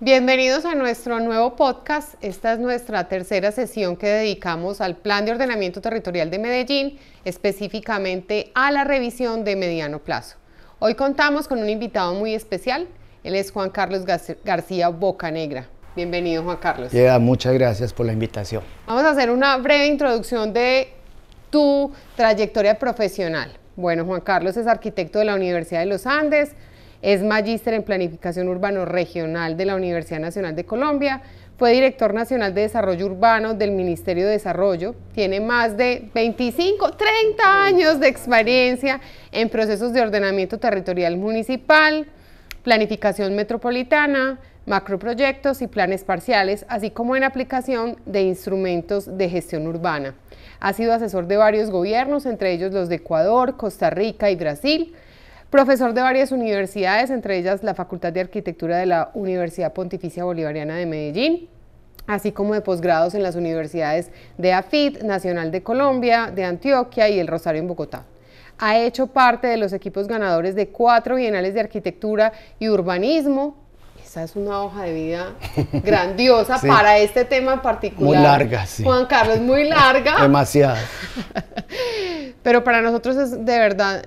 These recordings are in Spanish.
Bienvenidos a nuestro nuevo podcast. Esta es nuestra tercera sesión que dedicamos al Plan de Ordenamiento Territorial de Medellín, específicamente a la revisión de mediano plazo. Hoy contamos con un invitado muy especial. Él es Juan Carlos García Bocanegra. Bienvenido, Juan Carlos. Muchas gracias por la invitación. Vamos a hacer una breve introducción de tu trayectoria profesional. Bueno, Juan Carlos es arquitecto de la Universidad de los Andes, es magíster en Planificación Urbano Regional de la Universidad Nacional de Colombia, fue director nacional de Desarrollo Urbano del Ministerio de Desarrollo, tiene más de 30 años de experiencia en procesos de ordenamiento territorial municipal, planificación metropolitana, macroproyectos y planes parciales, así como en aplicación de instrumentos de gestión urbana. Ha sido asesor de varios gobiernos, entre ellos los de Ecuador, Costa Rica y Brasil, profesor de varias universidades, entre ellas la Facultad de Arquitectura de la Universidad Pontificia Bolivariana de Medellín, así como de posgrados en las universidades de AFIT, Nacional de Colombia, de Antioquia y el Rosario en Bogotá. Ha hecho parte de los equipos ganadores de 4 bienales de arquitectura y urbanismo. Esa es una hoja de vida grandiosa sí, para este tema en particular. Muy larga, sí. Juan Carlos, muy larga. Demasiado. Pero para nosotros es de verdad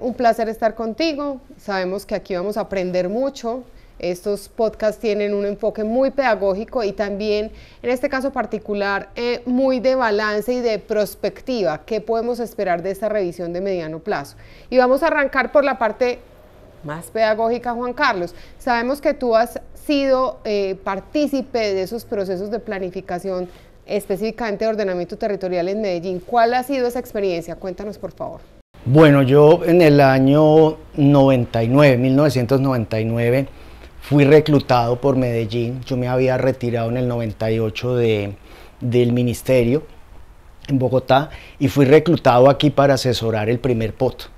un placer estar contigo. Sabemos que aquí vamos a aprender mucho. Estos podcasts tienen un enfoque muy pedagógico y también, en este caso particular, muy de balance y de prospectiva. ¿Qué podemos esperar de esta revisión de mediano plazo? Y vamos a arrancar por la parte más pedagógica, Juan Carlos. Sabemos que tú has sido partícipe de esos procesos de planificación, específicamente de ordenamiento territorial en Medellín. ¿Cuál ha sido esa experiencia? Cuéntanos, por favor. Bueno, yo en el año 1999, fui reclutado por Medellín. Yo me había retirado en el 98 del ministerio en Bogotá y fui reclutado aquí para asesorar el primer POT.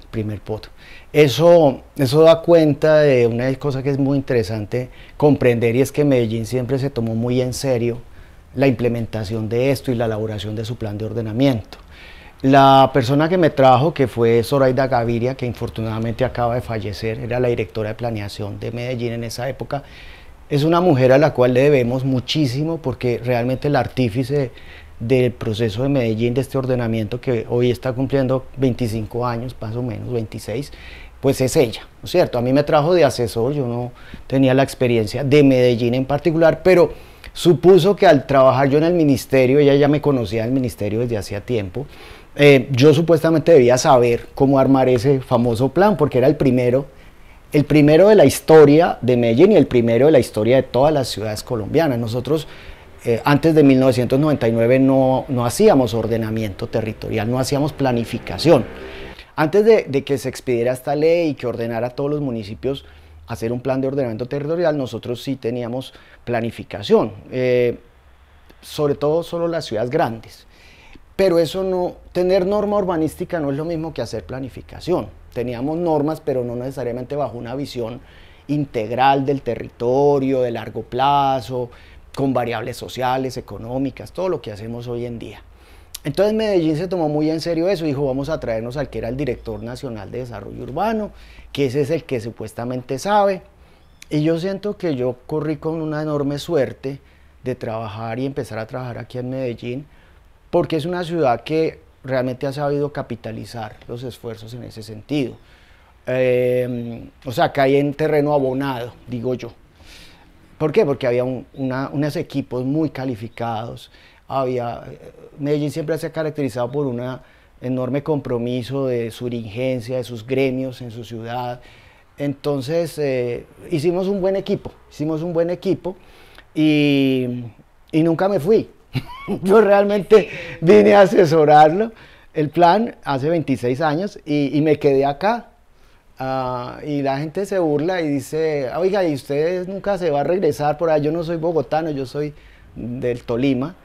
Eso da cuenta de una cosa que es muy interesante comprender, y es que Medellín siempre se tomó muy en serio la implementación de esto y la elaboración de su plan de ordenamiento. La persona que me trajo, que fue Zoraida Gaviria, que infortunadamente acaba de fallecer, era la directora de planeación de Medellín en esa época, es una mujer a la cual le debemos muchísimo, porque realmente el artífice del proceso de Medellín, de este ordenamiento que hoy está cumpliendo 25 años, más o menos, 26, pues es ella, ¿no es cierto? A mí me trajo de asesor, yo no tenía la experiencia de Medellín en particular, pero supuso que al trabajar yo en el ministerio, ella ya me conocía en el ministerio desde hacía tiempo, yo supuestamente debía saber cómo armar ese famoso plan, porque era el primero de la historia de Medellín y el primero de la historia de todas las ciudades colombianas. Nosotros antes de 1999 no hacíamos ordenamiento territorial, no hacíamos planificación. Antes de que se expidiera esta ley y que ordenara a todos los municipios hacer un plan de ordenamiento territorial, nosotros sí teníamos planificación, sobre todo solo las ciudades grandes. Pero tener norma urbanística no es lo mismo que hacer planificación. Teníamos normas, pero no necesariamente bajo una visión integral del territorio, de largo plazo, con variables sociales, económicas, todo lo que hacemos hoy en día. Entonces Medellín se tomó muy en serio eso, dijo vamos a traernos al que era el director nacional de desarrollo urbano, que ese es el que supuestamente sabe, y yo siento que yo corrí con una enorme suerte de trabajar y empezar a trabajar aquí en Medellín, porque es una ciudad que realmente ha sabido capitalizar los esfuerzos en ese sentido. O sea, que hay en terreno abonado, digo yo. ¿Por qué? Porque había unos equipos muy calificados. Medellín siempre se ha caracterizado por un enorme compromiso de su dirigencia, de sus gremios en su ciudad. Entonces hicimos un buen equipo y nunca me fui. Yo realmente vine a asesorarlo, el plan, hace 26 años y me quedé acá. Y la gente se burla y dice, oiga, ¿y usted nunca se va a regresar por ahí? Yo no soy bogotano, yo soy del Tolima,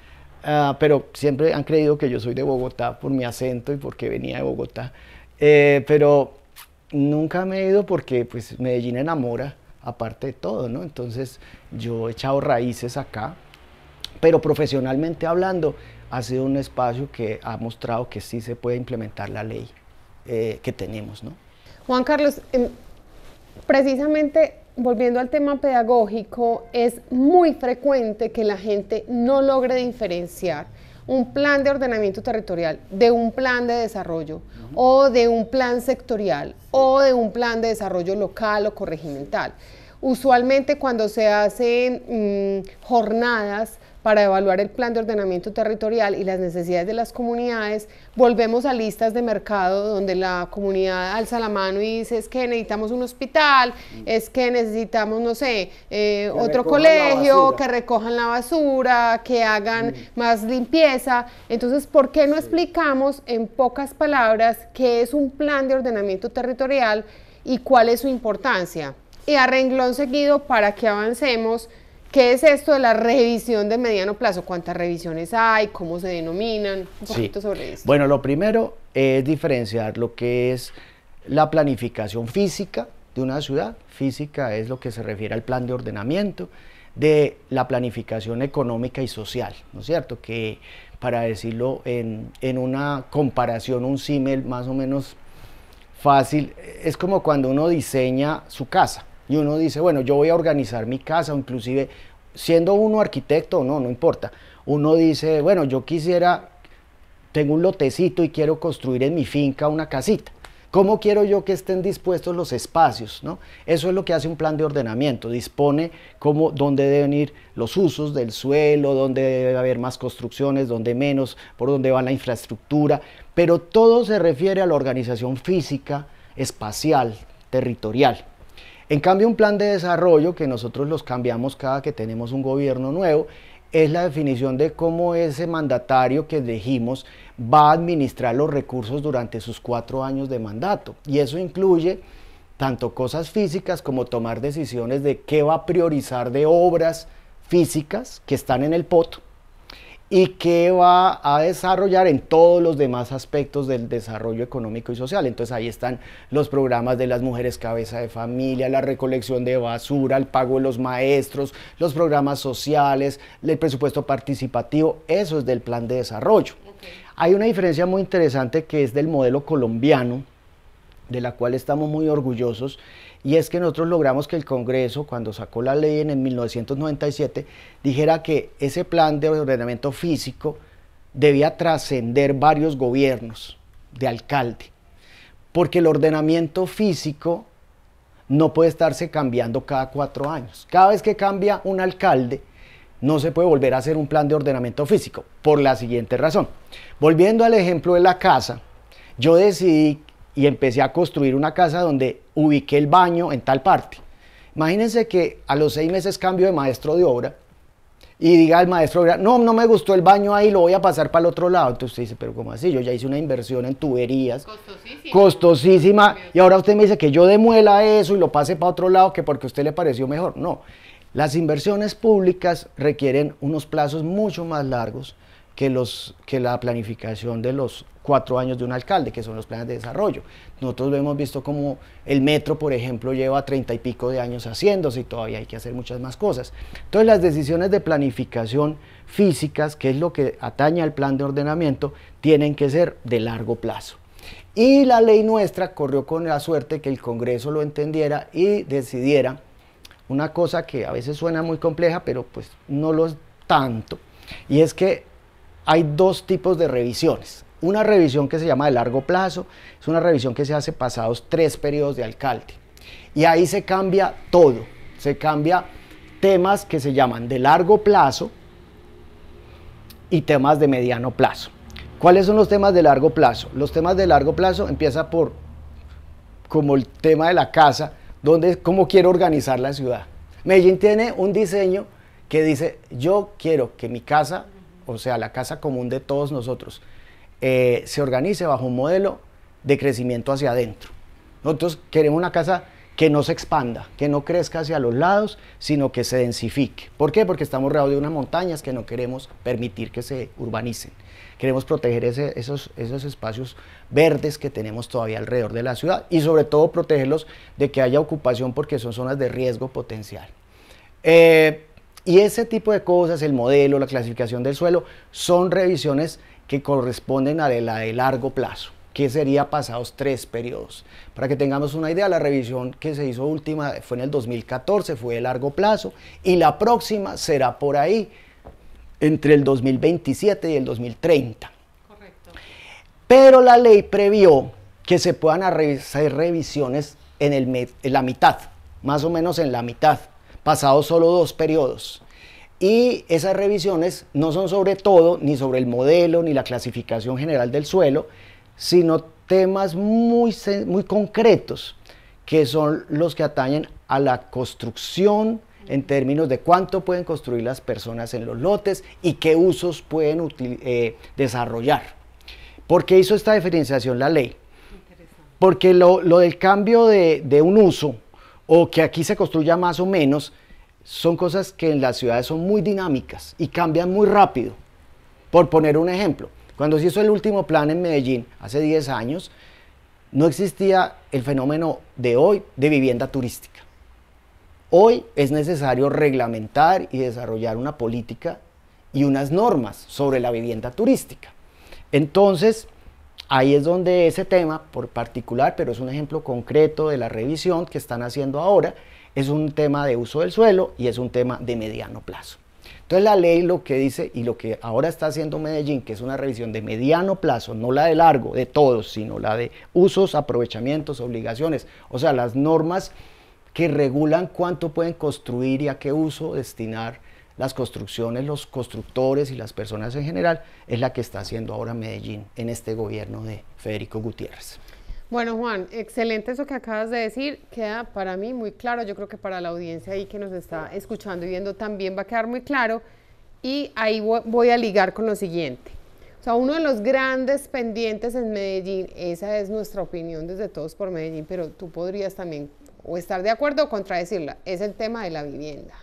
pero siempre han creído que yo soy de Bogotá por mi acento y porque venía de Bogotá, pero nunca me he ido porque pues Medellín enamora, aparte de todo, ¿no? Entonces yo he echado raíces acá, pero profesionalmente hablando ha sido un espacio que ha mostrado que sí se puede implementar la ley que tenemos, ¿no? Juan Carlos, precisamente volviendo al tema pedagógico, es muy frecuente que la gente no logre diferenciar un plan de ordenamiento territorial de un plan de desarrollo o de un plan sectorial o de un plan de desarrollo local o corregimental. Usualmente cuando se hacen jornadas para evaluar el plan de ordenamiento territorial y las necesidades de las comunidades, volvemos a listas de mercado donde la comunidad alza la mano y dice es que necesitamos un hospital, es que necesitamos, no sé, otro colegio, que recojan la basura, que hagan más limpieza. Entonces, ¿por qué no explicamos en pocas palabras qué es un plan de ordenamiento territorial y cuál es su importancia? Y a renglón seguido, para que avancemos, ¿qué es esto de la revisión de mediano plazo? ¿Cuántas revisiones hay? ¿Cómo se denominan? Un poquito sobre esto. Bueno, lo primero es diferenciar lo que es la planificación física de una ciudad. Física es lo que se refiere al plan de ordenamiento, de la planificación económica y social, ¿no es cierto? Que, para decirlo en una comparación, un símil más o menos fácil, es como cuando uno diseña su casa. Y uno dice, bueno, yo voy a organizar mi casa, o inclusive siendo uno arquitecto o no, no importa. Uno dice, bueno, yo tengo un lotecito y quiero construir en mi finca una casita. ¿Cómo quiero yo que estén dispuestos los espacios, ¿no? Eso es lo que hace un plan de ordenamiento, dispone dónde deben ir los usos del suelo, dónde debe haber más construcciones, dónde menos, por dónde va la infraestructura, pero todo se refiere a la organización física, espacial, territorial. En cambio, un plan de desarrollo, que nosotros los cambiamos cada que tenemos un gobierno nuevo, es la definición de cómo ese mandatario que elegimos va a administrar los recursos durante sus 4 años de mandato. Y eso incluye tanto cosas físicas como tomar decisiones de qué va a priorizar de obras físicas que están en el POT y qué va a desarrollar en todos los demás aspectos del desarrollo económico y social. Entonces ahí están los programas de las mujeres cabeza de familia, la recolección de basura, el pago de los maestros, los programas sociales, el presupuesto participativo. Eso es del plan de desarrollo. Okay. Hay una diferencia muy interesante que es del modelo colombiano, de la cual estamos muy orgullosos, y es que nosotros logramos que el Congreso, cuando sacó la ley en 1997, dijera que ese plan de ordenamiento físico debía trascender varios gobiernos de alcalde, porque el ordenamiento físico no puede estarse cambiando cada 4 años. Cada vez que cambia un alcalde, no se puede volver a hacer un plan de ordenamiento físico, por la siguiente razón. Volviendo al ejemplo de la casa, yo decidí y empecé a construir una casa donde ubiqué el baño en tal parte. Imagínense que a los 6 meses cambio de maestro de obra y diga el maestro de obra, no me gustó el baño ahí, lo voy a pasar para el otro lado. Entonces usted dice, pero ¿cómo así? Yo ya hice una inversión en tuberías, costosísima, y ahora usted me dice que yo demuela eso y lo pase para otro lado, que porque a usted le pareció mejor. No, las inversiones públicas requieren unos plazos mucho más largos que la planificación de los 4 años de un alcalde, que son los planes de desarrollo. Nosotros hemos visto como el metro, por ejemplo, lleva 30 y pico de años haciéndose y todavía hay que hacer muchas más cosas. Entonces las decisiones de planificación físicas, que es lo que atañe al plan de ordenamiento, tienen que ser de largo plazo. Y la ley nuestra corrió con la suerte que el Congreso lo entendiera y decidiera una cosa que a veces suena muy compleja, pero pues no lo es tanto, y es que hay 2 tipos de revisiones. Una revisión que se llama de largo plazo, es una revisión que se hace pasados 3 periodos de alcalde. Y ahí se cambia todo, se cambia temas que se llaman de largo plazo y temas de mediano plazo. ¿Cuáles son los temas de largo plazo? Los temas de largo plazo empieza por, como el tema de la casa, cómo quiero organizar la ciudad. Medellín tiene un diseño que dice, yo quiero que mi casa, o sea, la casa común de todos nosotros, se organice bajo un modelo de crecimiento hacia adentro. Nosotros queremos una casa que no se expanda, que no crezca hacia los lados, sino que se densifique. ¿Por qué? Porque estamos rodeados de unas montañas que no queremos permitir que se urbanicen. Queremos proteger esos espacios verdes que tenemos todavía alrededor de la ciudad y sobre todo protegerlos de que haya ocupación porque son zonas de riesgo potencial. Y ese tipo de cosas, el modelo, la clasificación del suelo, son revisiones que corresponden a la de largo plazo. que sería pasados 3 periodos. Para que tengamos una idea, la revisión que se hizo última fue en el 2014, fue de largo plazo, y la próxima será por ahí, entre el 2027 y el 2030. Correcto. Pero la ley previó que se puedan hacer revisiones en la mitad, más o menos en la mitad, pasados solo 2 periodos. Y esas revisiones no son sobre todo, ni sobre el modelo, ni la clasificación general del suelo, sino temas muy concretos, que son los que atañen a la construcción, en términos de cuánto pueden construir las personas en los lotes y qué usos pueden desarrollar. ¿Por qué hizo esta diferenciación la ley? Porque lo del cambio de un uso, o que aquí se construya más o menos, son cosas que en las ciudades son muy dinámicas y cambian muy rápido. Por poner un ejemplo, cuando se hizo el último plan en Medellín, hace 10 años, no existía el fenómeno de hoy de vivienda turística. Hoy es necesario reglamentar y desarrollar una política y unas normas sobre la vivienda turística. Entonces, ahí es donde ese tema, por particular, pero es un ejemplo concreto de la revisión que están haciendo ahora, es un tema de uso del suelo y es un tema de mediano plazo. Entonces la ley lo que dice, y lo que ahora está haciendo Medellín, que es una revisión de mediano plazo, no la de largo, de todos, sino la de usos, aprovechamientos, obligaciones, o sea, las normas que regulan cuánto pueden construir y a qué uso destinar las construcciones, los constructores y las personas en general, es la que está haciendo ahora Medellín en este gobierno de Federico Gutiérrez. Bueno, Juan, excelente eso que acabas de decir, queda para mí muy claro, yo creo que para la audiencia ahí que nos está escuchando y viendo también va a quedar muy claro, y ahí voy a ligar con lo siguiente. O sea, uno de los grandes pendientes en Medellín, esa es nuestra opinión desde Todos por Medellín, pero tú podrías también o estar de acuerdo o contradecirla, es el tema de la vivienda.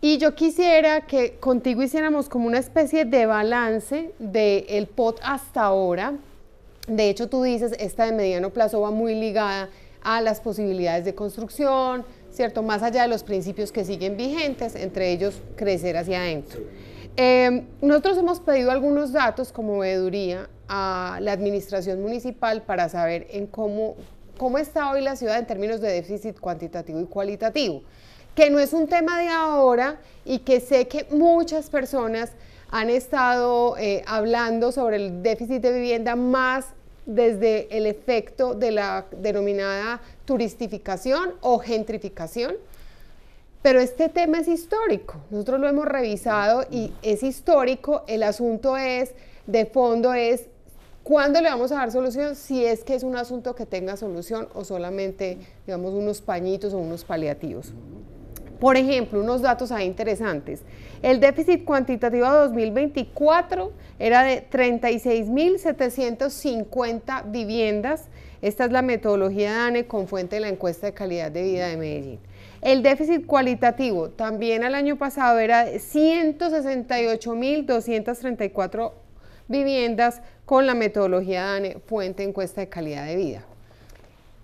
Y yo quisiera que contigo hiciéramos como una especie de balance del POT hasta ahora. De hecho, tú dices, esta de mediano plazo va muy ligada a las posibilidades de construcción, ¿cierto? Más allá de los principios que siguen vigentes, entre ellos crecer hacia adentro. Nosotros hemos pedido algunos datos como veeduría a la administración municipal para saber en cómo está hoy la ciudad en términos de déficit cuantitativo y cualitativo, que no es un tema de ahora y que sé que muchas personas han estado hablando sobre el déficit de vivienda más desde el efecto de la denominada turistificación o gentrificación, pero este tema es histórico, nosotros lo hemos revisado y es histórico, el asunto es, de fondo es, ¿cuándo le vamos a dar solución? Si es que es un asunto que tenga solución o solamente, digamos, unos pañitos o unos paliativos. Por ejemplo, unos datos ahí interesantes. El déficit cuantitativo a 2024 era de 36.750 viviendas. Esta es la metodología de ANE con fuente de la encuesta de calidad de vida de Medellín. El déficit cualitativo también al año pasado era de 168.234 viviendas con la metodología de ANE, fuente de encuesta de calidad de vida.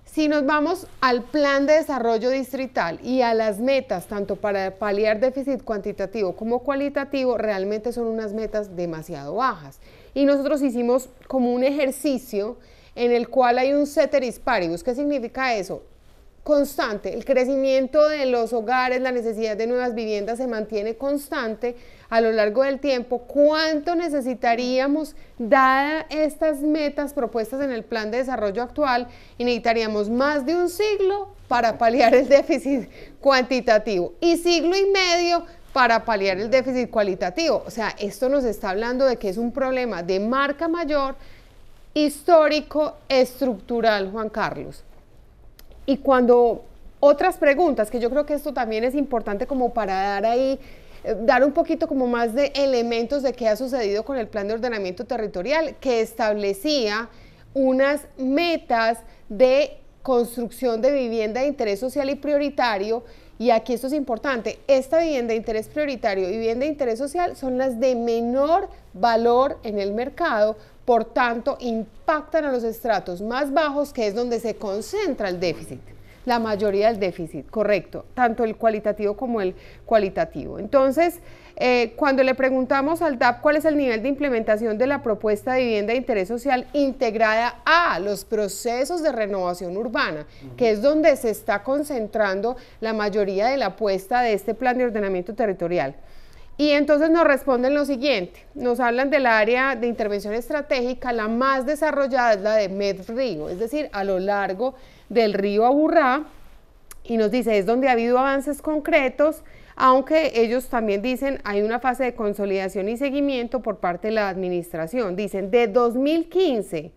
Si nos vamos al plan de desarrollo distrital y a las metas, tanto para paliar déficit cuantitativo como cualitativo, realmente son unas metas demasiado bajas. Y nosotros hicimos como un ejercicio en el cual hay un ceteris paribus. ¿Qué significa eso? Constante, el crecimiento de los hogares, la necesidad de nuevas viviendas se mantiene constante a lo largo del tiempo. ¿Cuánto necesitaríamos, dadas estas metas propuestas en el plan de desarrollo actual? Y necesitaríamos más de un siglo para paliar el déficit cuantitativo y siglo y medio para paliar el déficit cualitativo. O sea, esto nos está hablando de que es un problema de marca mayor, histórico, estructural, Juan Carlos. Y cuando otras preguntas, que yo creo que esto también es importante como para dar ahí, dar un poquito como más de elementos de qué ha sucedido con el plan de ordenamiento territorial, que establecía unas metas de construcción de vivienda de interés social y prioritario, y aquí esto es importante, esta vivienda de interés prioritario y vivienda de interés social son las de menor valor en el mercado, por tanto impactan a los estratos más bajos, que es donde se concentra el déficit. la mayoría del déficit, correcto, tanto el cualitativo como el cualitativo. Entonces, cuando le preguntamos al DAP cuál es el nivel de implementación de la propuesta de vivienda de interés social integrada a los procesos de renovación urbana, que es donde se está concentrando la mayoría de la apuesta de este plan de ordenamiento territorial. Y entonces nos responden lo siguiente, nos hablan del área de intervención estratégica, la más desarrollada es la de Medrío, es decir, a lo largo del río Aburrá, y nos dice, es donde ha habido avances concretos, aunque ellos también dicen hay una fase de consolidación y seguimiento por parte de la administración. Dicen, de 2015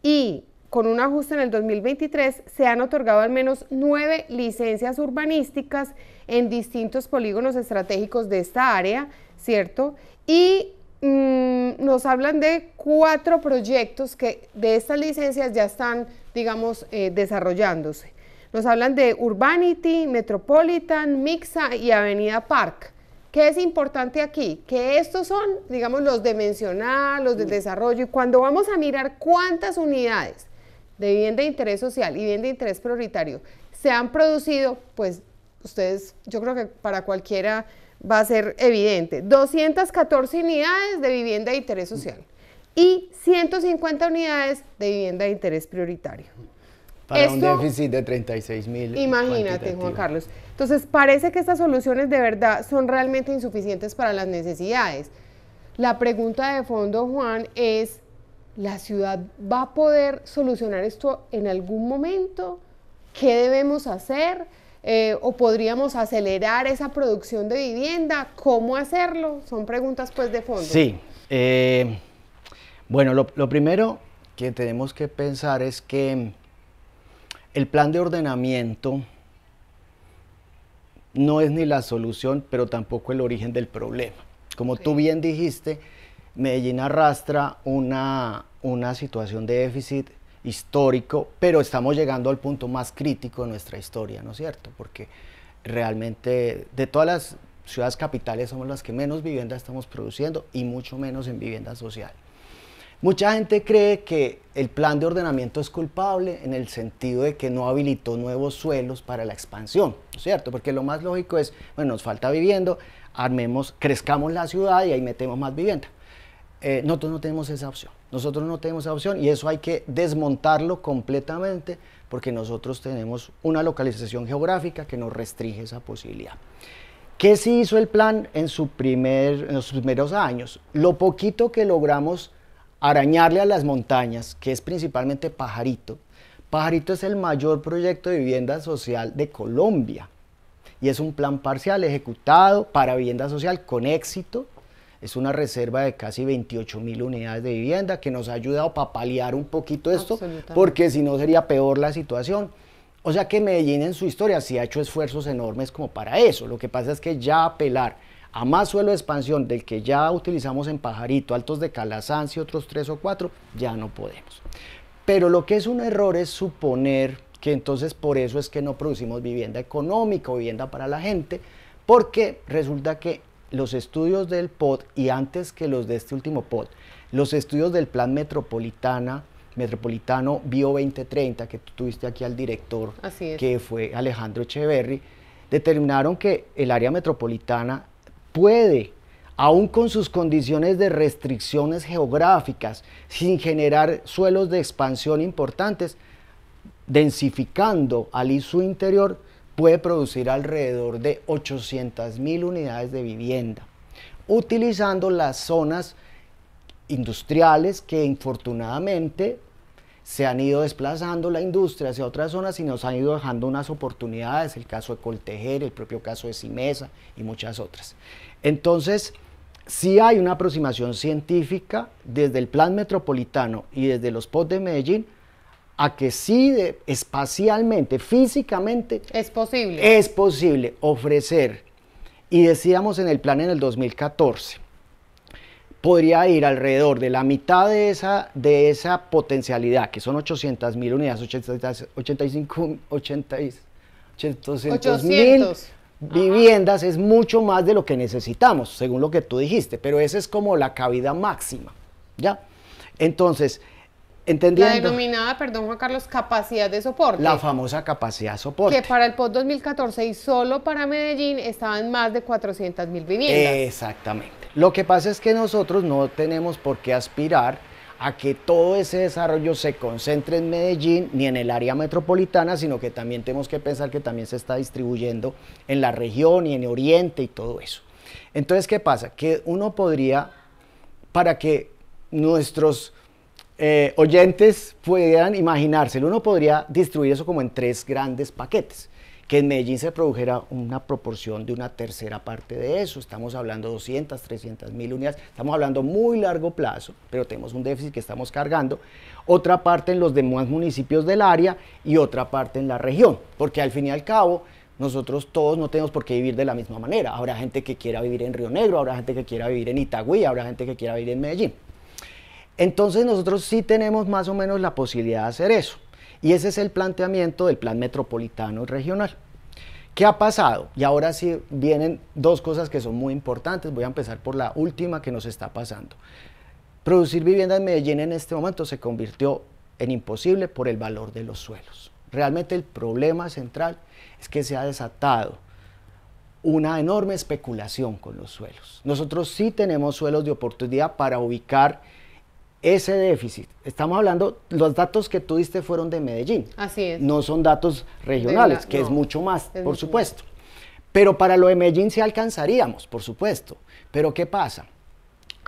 y con un ajuste en el 2023, se han otorgado al menos 9 licencias urbanísticas en distintos polígonos estratégicos de esta área, ¿cierto? Y nos hablan de 4 proyectos que de estas licencias ya están, digamos, desarrollándose. Nos hablan de Urbanity, Metropolitan, Mixa y Avenida Park. ¿Qué es importante aquí? Que estos son, digamos, los de mencionar, los del desarrollo, y cuando vamos a mirar cuántas unidades de vivienda de interés social y vivienda de interés prioritario se han producido, pues ustedes, yo creo que para cualquiera va a ser evidente, 214 unidades de vivienda de interés social y 150 unidades de vivienda de interés prioritario. Para un déficit de 36.000. Imagínate, Juan Carlos. Entonces, parece que estas soluciones de verdad son realmente insuficientes para las necesidades. La pregunta de fondo, Juan, es, ¿la ciudad va a poder solucionar esto en algún momento? ¿Qué debemos hacer? ¿O podríamos acelerar esa producción de vivienda? ¿Cómo hacerlo? Son preguntas, pues, de fondo. Sí. Bueno, lo primero que tenemos que pensar es que el plan de ordenamiento no es ni la solución, pero tampoco el origen del problema. Como tú bien dijiste, Medellín arrastra una situación de déficit histórico, pero estamos llegando al punto más crítico de nuestra historia, ¿no es cierto? Porque realmente de todas las ciudades capitales somos las que menos vivienda estamos produciendo y mucho menos en vivienda social. Mucha gente cree que el plan de ordenamiento es culpable en el sentido de que no habilitó nuevos suelos para la expansión, ¿no es cierto? Porque lo más lógico es, bueno, nos falta vivienda, crezcamos la ciudad y ahí metemos más vivienda. Nosotros no tenemos esa opción, y eso hay que desmontarlo completamente porque nosotros tenemos una localización geográfica que nos restringe esa posibilidad. ¿Qué sí hizo el plan en los primeros años? Lo poquito que logramos arañarle a las montañas, que es principalmente Pajarito. Pajarito es el mayor proyecto de vivienda social de Colombia y es un plan parcial ejecutado para vivienda social con éxito. Es una reserva de casi 28.000 unidades de vivienda que nos ha ayudado para paliar un poquito esto, porque si no sería peor la situación. O sea que Medellín en su historia sí ha hecho esfuerzos enormes como para eso. Lo que pasa es que ya apelar a más suelo de expansión del que ya utilizamos en Pajarito, Altos de Calasanz y otros 3 o 4, ya no podemos. Pero lo que es un error es suponer que entonces por eso es que no producimos vivienda económica o vivienda para la gente, porque resulta que los estudios del POD y antes que los de este último POD, los estudios del Plan Metropolitano Bio 2030, que tú tuviste aquí al director, que fue Alejandro Echeverry, determinaron que el área metropolitana puede, aún con sus condiciones de restricciones geográficas, sin generar suelos de expansión importantes, densificando su interior, puede producir alrededor de 800.000 unidades de vivienda, utilizando las zonas industriales que infortunadamente se han ido desplazando la industria hacia otras zonas y nos han ido dejando unas oportunidades, el caso de Coltejer, el propio caso de Simesa y muchas otras. Entonces, sí hay una aproximación científica desde el plan metropolitano y desde los POD de Medellín a que sí espacialmente, físicamente, es posible ofrecer, y decíamos en el plan en el 2014, podría ir alrededor de la mitad de esa potencialidad, que son 800.000 unidades, 800.000 viviendas, es mucho más de lo que necesitamos, según lo que tú dijiste, pero esa es como la cabida máxima, ¿ya? Entonces, Entendiendo. La denominada, perdón Juan Carlos, capacidad de soporte. La famosa capacidad de soporte. Que para el POT 2014 y solo para Medellín estaban más de 400.000 viviendas. Exactamente. Lo que pasa es que nosotros no tenemos por qué aspirar a que todo ese desarrollo se concentre en Medellín ni en el área metropolitana, sino que también tenemos que pensar que también se está distribuyendo en la región y en Oriente y todo eso. Entonces, ¿qué pasa? Que uno podría, para que nuestros oyentes pudieran imaginárselo, uno podría distribuir eso como en 3 grandes paquetes. Que en Medellín se produjera una proporción de una tercera parte de eso, estamos hablando de 200, 300.000 unidades, estamos hablando muy largo plazo, pero tenemos un déficit que estamos cargando, otra parte en los demás municipios del área y otra parte en la región, porque al fin y al cabo nosotros todos no tenemos por qué vivir de la misma manera, habrá gente que quiera vivir en Río Negro, habrá gente que quiera vivir en Itagüí, habrá gente que quiera vivir en Medellín. Entonces nosotros sí tenemos más o menos la posibilidad de hacer eso. Y ese es el planteamiento del plan metropolitano y regional. ¿Qué ha pasado? Y ahora sí vienen 2 cosas que son muy importantes. Voy a empezar por la última que nos está pasando. Producir vivienda en Medellín en este momento se convirtió en imposible por el valor de los suelos. Realmente el problema central es que se ha desatado una enorme especulación con los suelos. Nosotros sí tenemos suelos de oportunidad para ubicar ese déficit. Estamos hablando, los datos que tú diste fueron de Medellín. Así es. No son datos regionales, que no, es mucho más, es por mucho supuesto. Pero para lo de Medellín sí alcanzaríamos, por supuesto. Pero ¿qué pasa?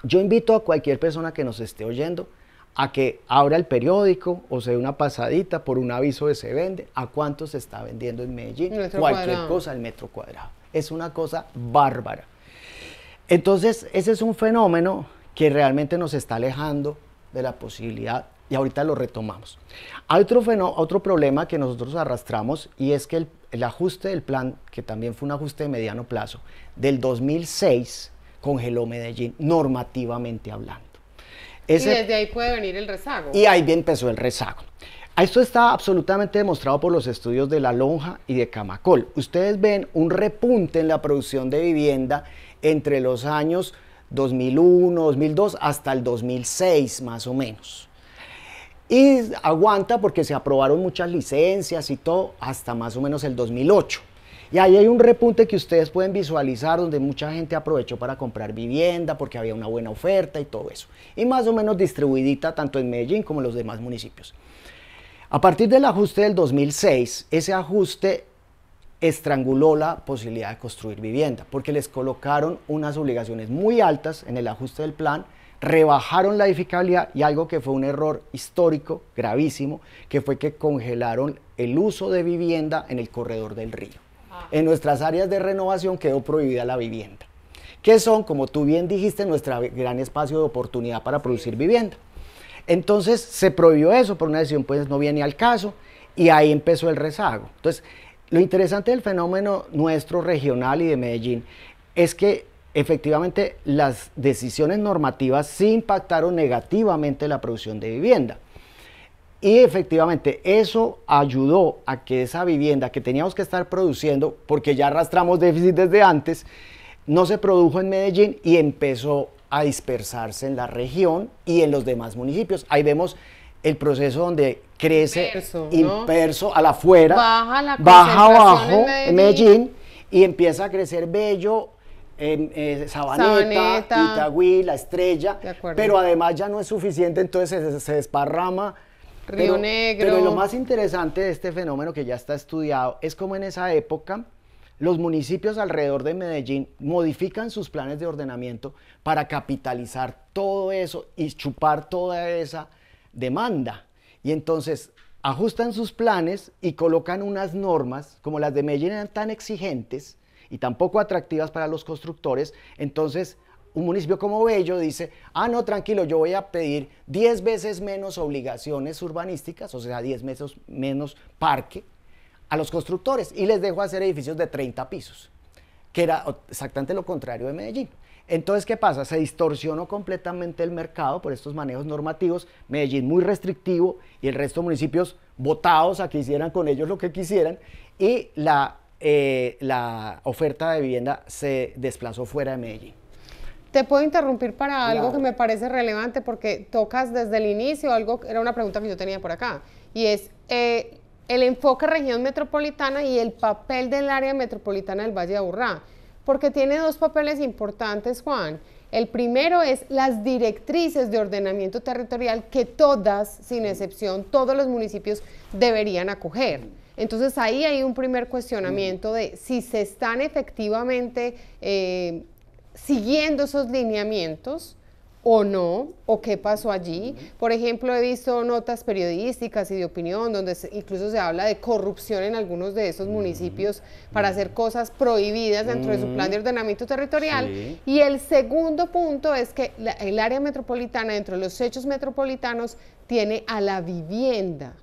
Yo invito a cualquier persona que nos esté oyendo a que abra el periódico o se dé una pasadita por un aviso de se vende, a cuánto se está vendiendo en Medellín, cualquier cosa al metro cuadrado. Es una cosa bárbara. Entonces, ese es un fenómeno que realmente nos está alejando de la posibilidad, y ahorita lo retomamos. Hay otro problema que nosotros arrastramos, y es que el ajuste del plan, que también fue un ajuste de mediano plazo, del 2006, congeló Medellín, normativamente hablando. Y desde ahí puede venir el rezago. Y ahí empezó el rezago. Esto está absolutamente demostrado por los estudios de La Lonja y de Camacol. Ustedes ven un repunte en la producción de vivienda entre los años 2001, 2002 hasta el 2006 más o menos. Y aguanta porque se aprobaron muchas licencias y todo hasta más o menos el 2008. Y ahí hay un repunte que ustedes pueden visualizar donde mucha gente aprovechó para comprar vivienda porque había una buena oferta y todo eso. Y más o menos distribuidita tanto en Medellín como en los demás municipios. A partir del ajuste del 2006, ese ajuste estranguló la posibilidad de construir vivienda, porque les colocaron unas obligaciones muy altas en el ajuste del plan, rebajaron la edificabilidad y algo que fue un error histórico gravísimo, que fue que congelaron el uso de vivienda en el corredor del río. En nuestras áreas de renovación quedó prohibida la vivienda, que son, como tú bien dijiste, nuestro gran espacio de oportunidad para producir vivienda. Entonces se prohibió eso por una decisión pues no viene al caso y ahí empezó el rezago. Entonces, lo interesante del fenómeno nuestro regional y de Medellín es que efectivamente las decisiones normativas sí impactaron negativamente la producción de vivienda. Y efectivamente eso ayudó a que esa vivienda que teníamos que estar produciendo, porque ya arrastramos déficit desde antes, no se produjo en Medellín y empezó a dispersarse en la región y en los demás municipios. Ahí vemos el proceso donde crece disperso a la afuera, baja abajo en Medellín y empieza a crecer Bello, Sabaneta, Itagüí, La Estrella, pero además ya no es suficiente, entonces se desparrama. Río Negro. Pero lo más interesante de este fenómeno que ya está estudiado es cómo en esa época los municipios alrededor de Medellín modifican sus planes de ordenamiento para capitalizar todo eso y chupar toda esa demanda. Y entonces ajustan sus planes y colocan unas normas, como las de Medellín eran tan exigentes y tan poco atractivas para los constructores, entonces un municipio como Bello dice, ah no, tranquilo, yo voy a pedir 10 veces menos obligaciones urbanísticas, o sea, 10 veces menos parque, a los constructores y les dejo hacer edificios de 30 pisos, que era exactamente lo contrario de Medellín. Entonces, ¿qué pasa? Se distorsionó completamente el mercado por estos manejos normativos, Medellín muy restrictivo y el resto de municipios votados a que hicieran con ellos lo que quisieran y la oferta de vivienda se desplazó fuera de Medellín. Te puedo interrumpir para algo Claro. que me parece relevante porque tocas desde el inicio algo, era una pregunta que yo tenía por acá, y es el enfoque región metropolitana y el papel del área metropolitana del Valle de Aburrá, porque tiene dos papeles importantes, Juan. El primero es las directrices de ordenamiento territorial que todas, sin excepción, todos los municipios deberían acoger. Entonces ahí hay un primer cuestionamiento de si se están efectivamente siguiendo esos lineamientos o no, o qué pasó allí. Por ejemplo, he visto notas periodísticas y de opinión donde incluso se habla de corrupción en algunos de esos municipios para hacer cosas prohibidas dentro de su plan de ordenamiento territorial. Sí. Y el segundo punto es que el área metropolitana, dentro de los hechos metropolitanos, tiene a la vivienda.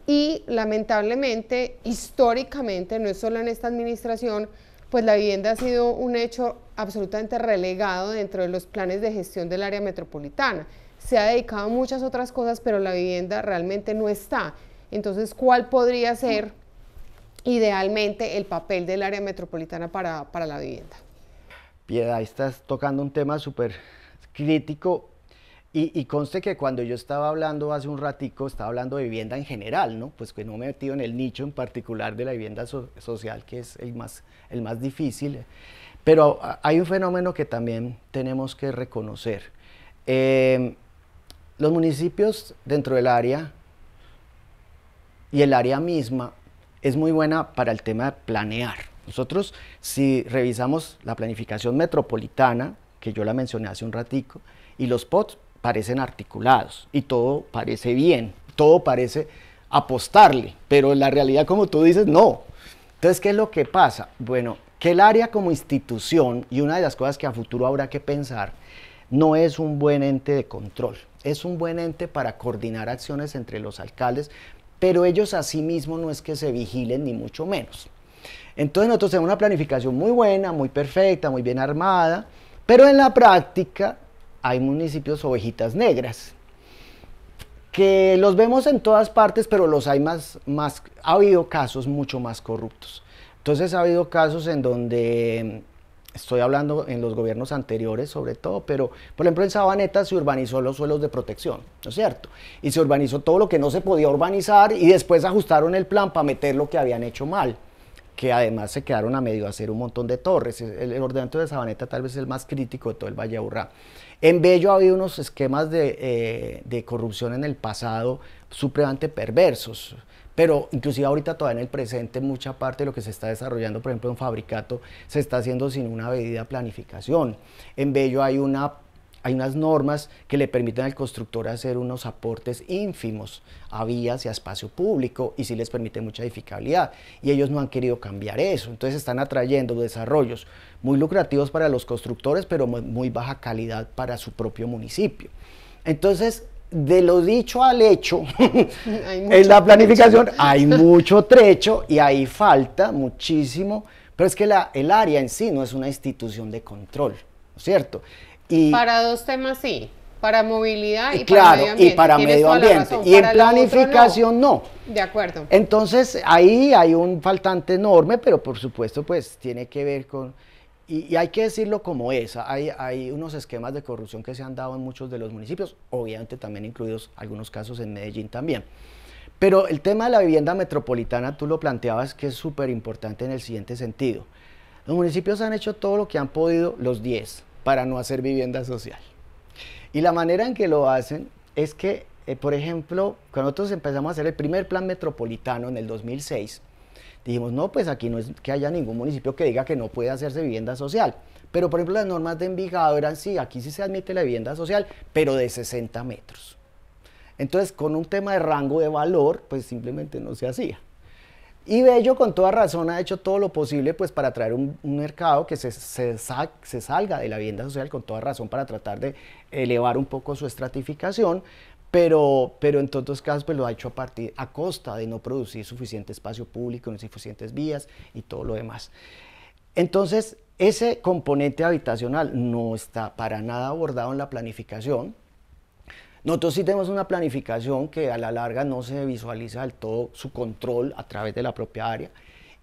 Y lamentablemente, históricamente, no es solo en esta administración, pues la vivienda ha sido un hecho absolutamente relegado dentro de los planes de gestión del área metropolitana. Se ha dedicado a muchas otras cosas, pero la vivienda realmente no está. Entonces, ¿cuál podría ser idealmente el papel del área metropolitana para la vivienda? Piedad, estás tocando un tema súper crítico y conste que cuando yo estaba hablando hace un ratico, estaba hablando de vivienda en general, ¿no? Pues que no me he metido en el nicho en particular de la vivienda social, que es el más difícil. Pero hay un fenómeno que también tenemos que reconocer. Los municipios dentro del área y el área misma es muy buena para el tema de planear. Nosotros, si revisamos la planificación metropolitana, que yo la mencioné hace un ratico, y los POTS parecen articulados y todo parece bien, todo parece apostarle, pero en la realidad, como tú dices, no. Entonces, ¿qué es lo que pasa? Bueno, que el área como institución, y una de las cosas que a futuro habrá que pensar, no es un buen ente de control, es un buen ente para coordinar acciones entre los alcaldes, pero ellos a sí mismos no es que se vigilen ni mucho menos. Entonces nosotros tenemos una planificación muy buena, muy perfecta, muy bien armada, pero en la práctica hay municipios ovejitas negras, que los vemos en todas partes, pero los hay ha habido casos mucho más corruptos. Entonces ha habido casos en donde, estoy hablando en los gobiernos anteriores sobre todo, pero por ejemplo en Sabaneta se urbanizó los suelos de protección, ¿no es cierto? Y se urbanizó todo lo que no se podía urbanizar y después ajustaron el plan para meter lo que habían hecho mal, que además se quedaron a medio hacer un montón de torres. El ordenamiento de Sabaneta tal vez es el más crítico de todo el Valle de Aburrá. En Bello ha habido unos esquemas de corrupción en el pasado supremamente perversos, pero inclusive ahorita todavía en el presente mucha parte de lo que se está desarrollando, por ejemplo en Fabricato, se está haciendo sin una debida planificación. En Bello hay unas normas que le permiten al constructor hacer unos aportes ínfimos a vías y a espacio público y sí les permite mucha edificabilidad y ellos no han querido cambiar eso, entonces están atrayendo desarrollos muy lucrativos para los constructores pero muy baja calidad para su propio municipio. Entonces, de lo dicho al hecho, en la planificación hay mucho trecho y ahí falta muchísimo, pero es que el área en sí no es una institución de control, ¿no es cierto? Y para dos temas sí, para movilidad y claro, para medio ambiente. Y para medio ambiente. Y en planificación no. De acuerdo. Entonces ahí hay un faltante enorme, pero por supuesto pues tiene que ver con, y hay que decirlo como es, hay unos esquemas de corrupción que se han dado en muchos de los municipios, obviamente también incluidos algunos casos en Medellín también. Pero el tema de la vivienda metropolitana, tú lo planteabas que es súper importante en el siguiente sentido. Los municipios han hecho todo lo que han podido, los 10, para no hacer vivienda social. Y la manera en que lo hacen es que, por ejemplo, cuando nosotros empezamos a hacer el primer plan metropolitano en el 2006, dijimos, no, pues aquí no es que haya ningún municipio que diga que no puede hacerse vivienda social. Pero, por ejemplo, las normas de Envigado eran, sí, aquí sí se admite la vivienda social, pero de 60 metros. Entonces, con un tema de rango de valor, pues simplemente no se hacía. Y Bello, con toda razón, ha hecho todo lo posible pues, para traer un mercado que se salga de la vivienda social, con toda razón, para tratar de elevar un poco su estratificación, pero en todos los casos pues, lo ha hecho a costa de no producir suficiente espacio público, no suficientes vías y todo lo demás. Entonces, ese componente habitacional no está para nada abordado en la planificación. Nosotros sí tenemos una planificación que a la larga no se visualiza del todo su control a través de la propia área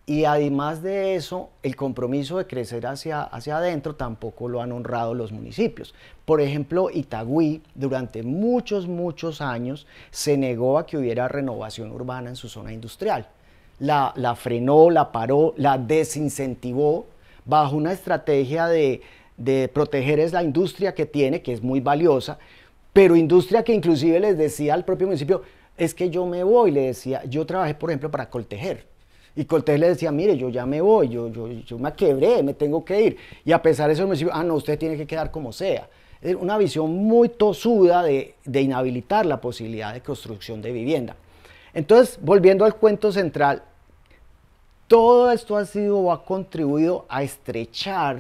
Y además de eso, el compromiso de crecer hacia adentro tampoco lo han honrado los municipios. Por ejemplo, Itagüí durante muchos años se negó a que hubiera renovación urbana en su zona industrial. La frenó, la paró, la desincentivó bajo una estrategia de proteger la industria que tiene, que es muy valiosa, pero industria que inclusive les decía al propio municipio, es que yo me voy, le decía, yo trabajé por ejemplo para Coltejer. Y Coltejer le decía, mire, yo ya me voy, yo me quebré, me tengo que ir. Y a pesar de eso, el municipio, no, usted tiene que quedar como sea. Es una visión muy tosuda de inhabilitar la posibilidad de construcción de vivienda. Entonces, volviendo al cuento central, todo esto ha sido o ha contribuido a estrechar,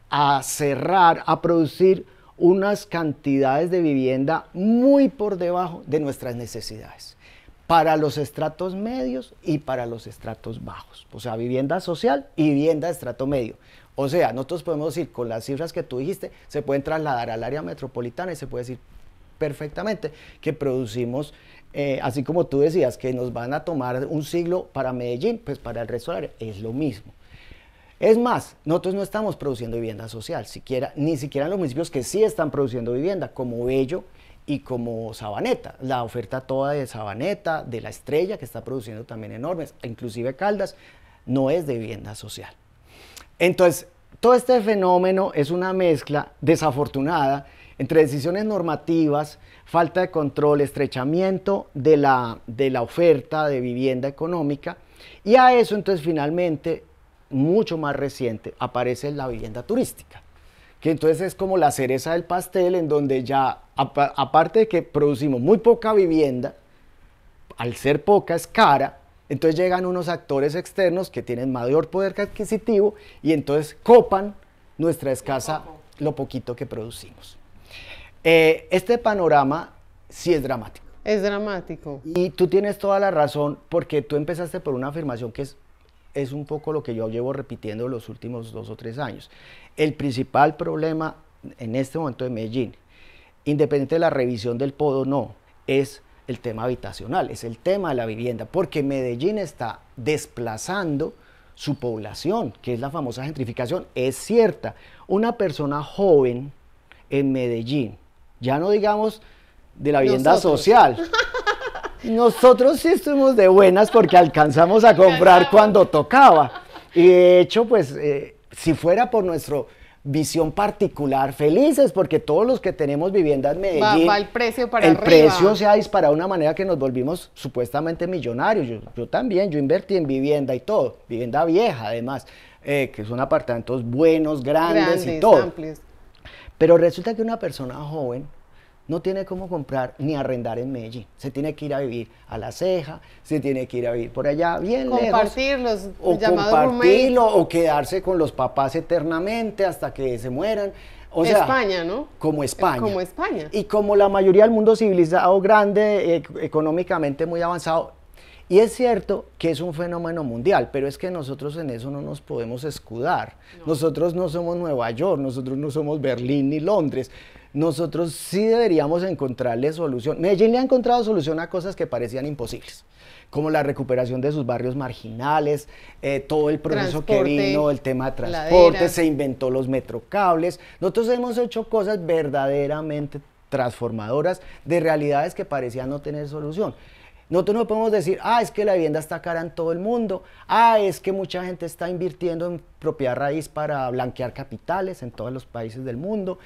a cerrar, a producir unas cantidades de vivienda muy por debajo de nuestras necesidades, para los estratos medios y para los estratos bajos, o sea, vivienda social y vivienda de estrato medio. O sea, nosotros podemos decir, con las cifras que tú dijiste, se pueden trasladar al área metropolitana y se puede decir perfectamente que producimos, así como tú decías, que nos van a tomar un siglo para Medellín, pues para el resto del área es lo mismo. Es más, nosotros no estamos produciendo vivienda social, ni siquiera en los municipios que sí están produciendo vivienda, como Bello y como Sabaneta. La oferta toda de Sabaneta, de La Estrella, que está produciendo también enormes, inclusive Caldas, no es de vivienda social. Entonces, todo este fenómeno es una mezcla desafortunada entre decisiones normativas, falta de control, estrechamiento de la oferta de vivienda económica, y a eso entonces finalmente, mucho más reciente, aparece la vivienda turística, que entonces es como la cereza del pastel, en donde ya, aparte de que producimos muy poca vivienda, al ser poca es cara, entonces llegan unos actores externos que tienen mayor poder adquisitivo y entonces copan nuestra escasa, lo poquito que producimos. Este panorama sí es dramático. Es dramático. Y tú tienes toda la razón, porque tú empezaste por una afirmación que es un poco lo que yo llevo repitiendo los últimos 2 o 3 años. El principal problema en este momento de Medellín, independiente de la revisión del PODO, no, es el tema habitacional, es el tema de la vivienda, porque Medellín está desplazando su población, que es la famosa gentrificación. Es cierta, una persona joven en Medellín, ya no digamos de la vivienda social, nosotros sí estuvimos de buenas porque alcanzamos a comprar cuando tocaba, y de hecho pues si fuera por nuestra visión particular, felices, porque todos los que tenemos vivienda en Medellín, va el precio para arriba. El precio se ha disparado de una manera que nos volvimos supuestamente millonarios. Yo también, yo invertí en vivienda y todo, vivienda vieja además, que son apartamentos buenos, grandes y todo. Amplios. Pero resulta que una persona joven no tiene cómo comprar ni arrendar en Medellín. Se tiene que ir a vivir a La Ceja, se tiene que ir a vivir por allá bien compartir lejos. Los llamados compartirlo, o quedarse con los papás eternamente hasta que se mueran. O sea, España, ¿no? Como España. Como España. Y como la mayoría del mundo civilizado, grande, económicamente muy avanzado. Y es cierto que es un fenómeno mundial, pero es que nosotros en eso no nos podemos escudar. No. Nosotros no somos Nueva York, nosotros no somos Berlín ni Londres. Nosotros sí deberíamos encontrarle solución. Medellín le ha encontrado solución a cosas que parecían imposibles, como la recuperación de sus barrios marginales, todo el proceso que vino, el tema de transporte, laderas. Se inventó los metrocables. Nosotros hemos hecho cosas verdaderamente transformadoras de realidades que parecían no tener solución. Nosotros no podemos decir, es que la vivienda está cara en todo el mundo, es que mucha gente está invirtiendo en propiedad raíz para blanquear capitales en todos los países del mundo.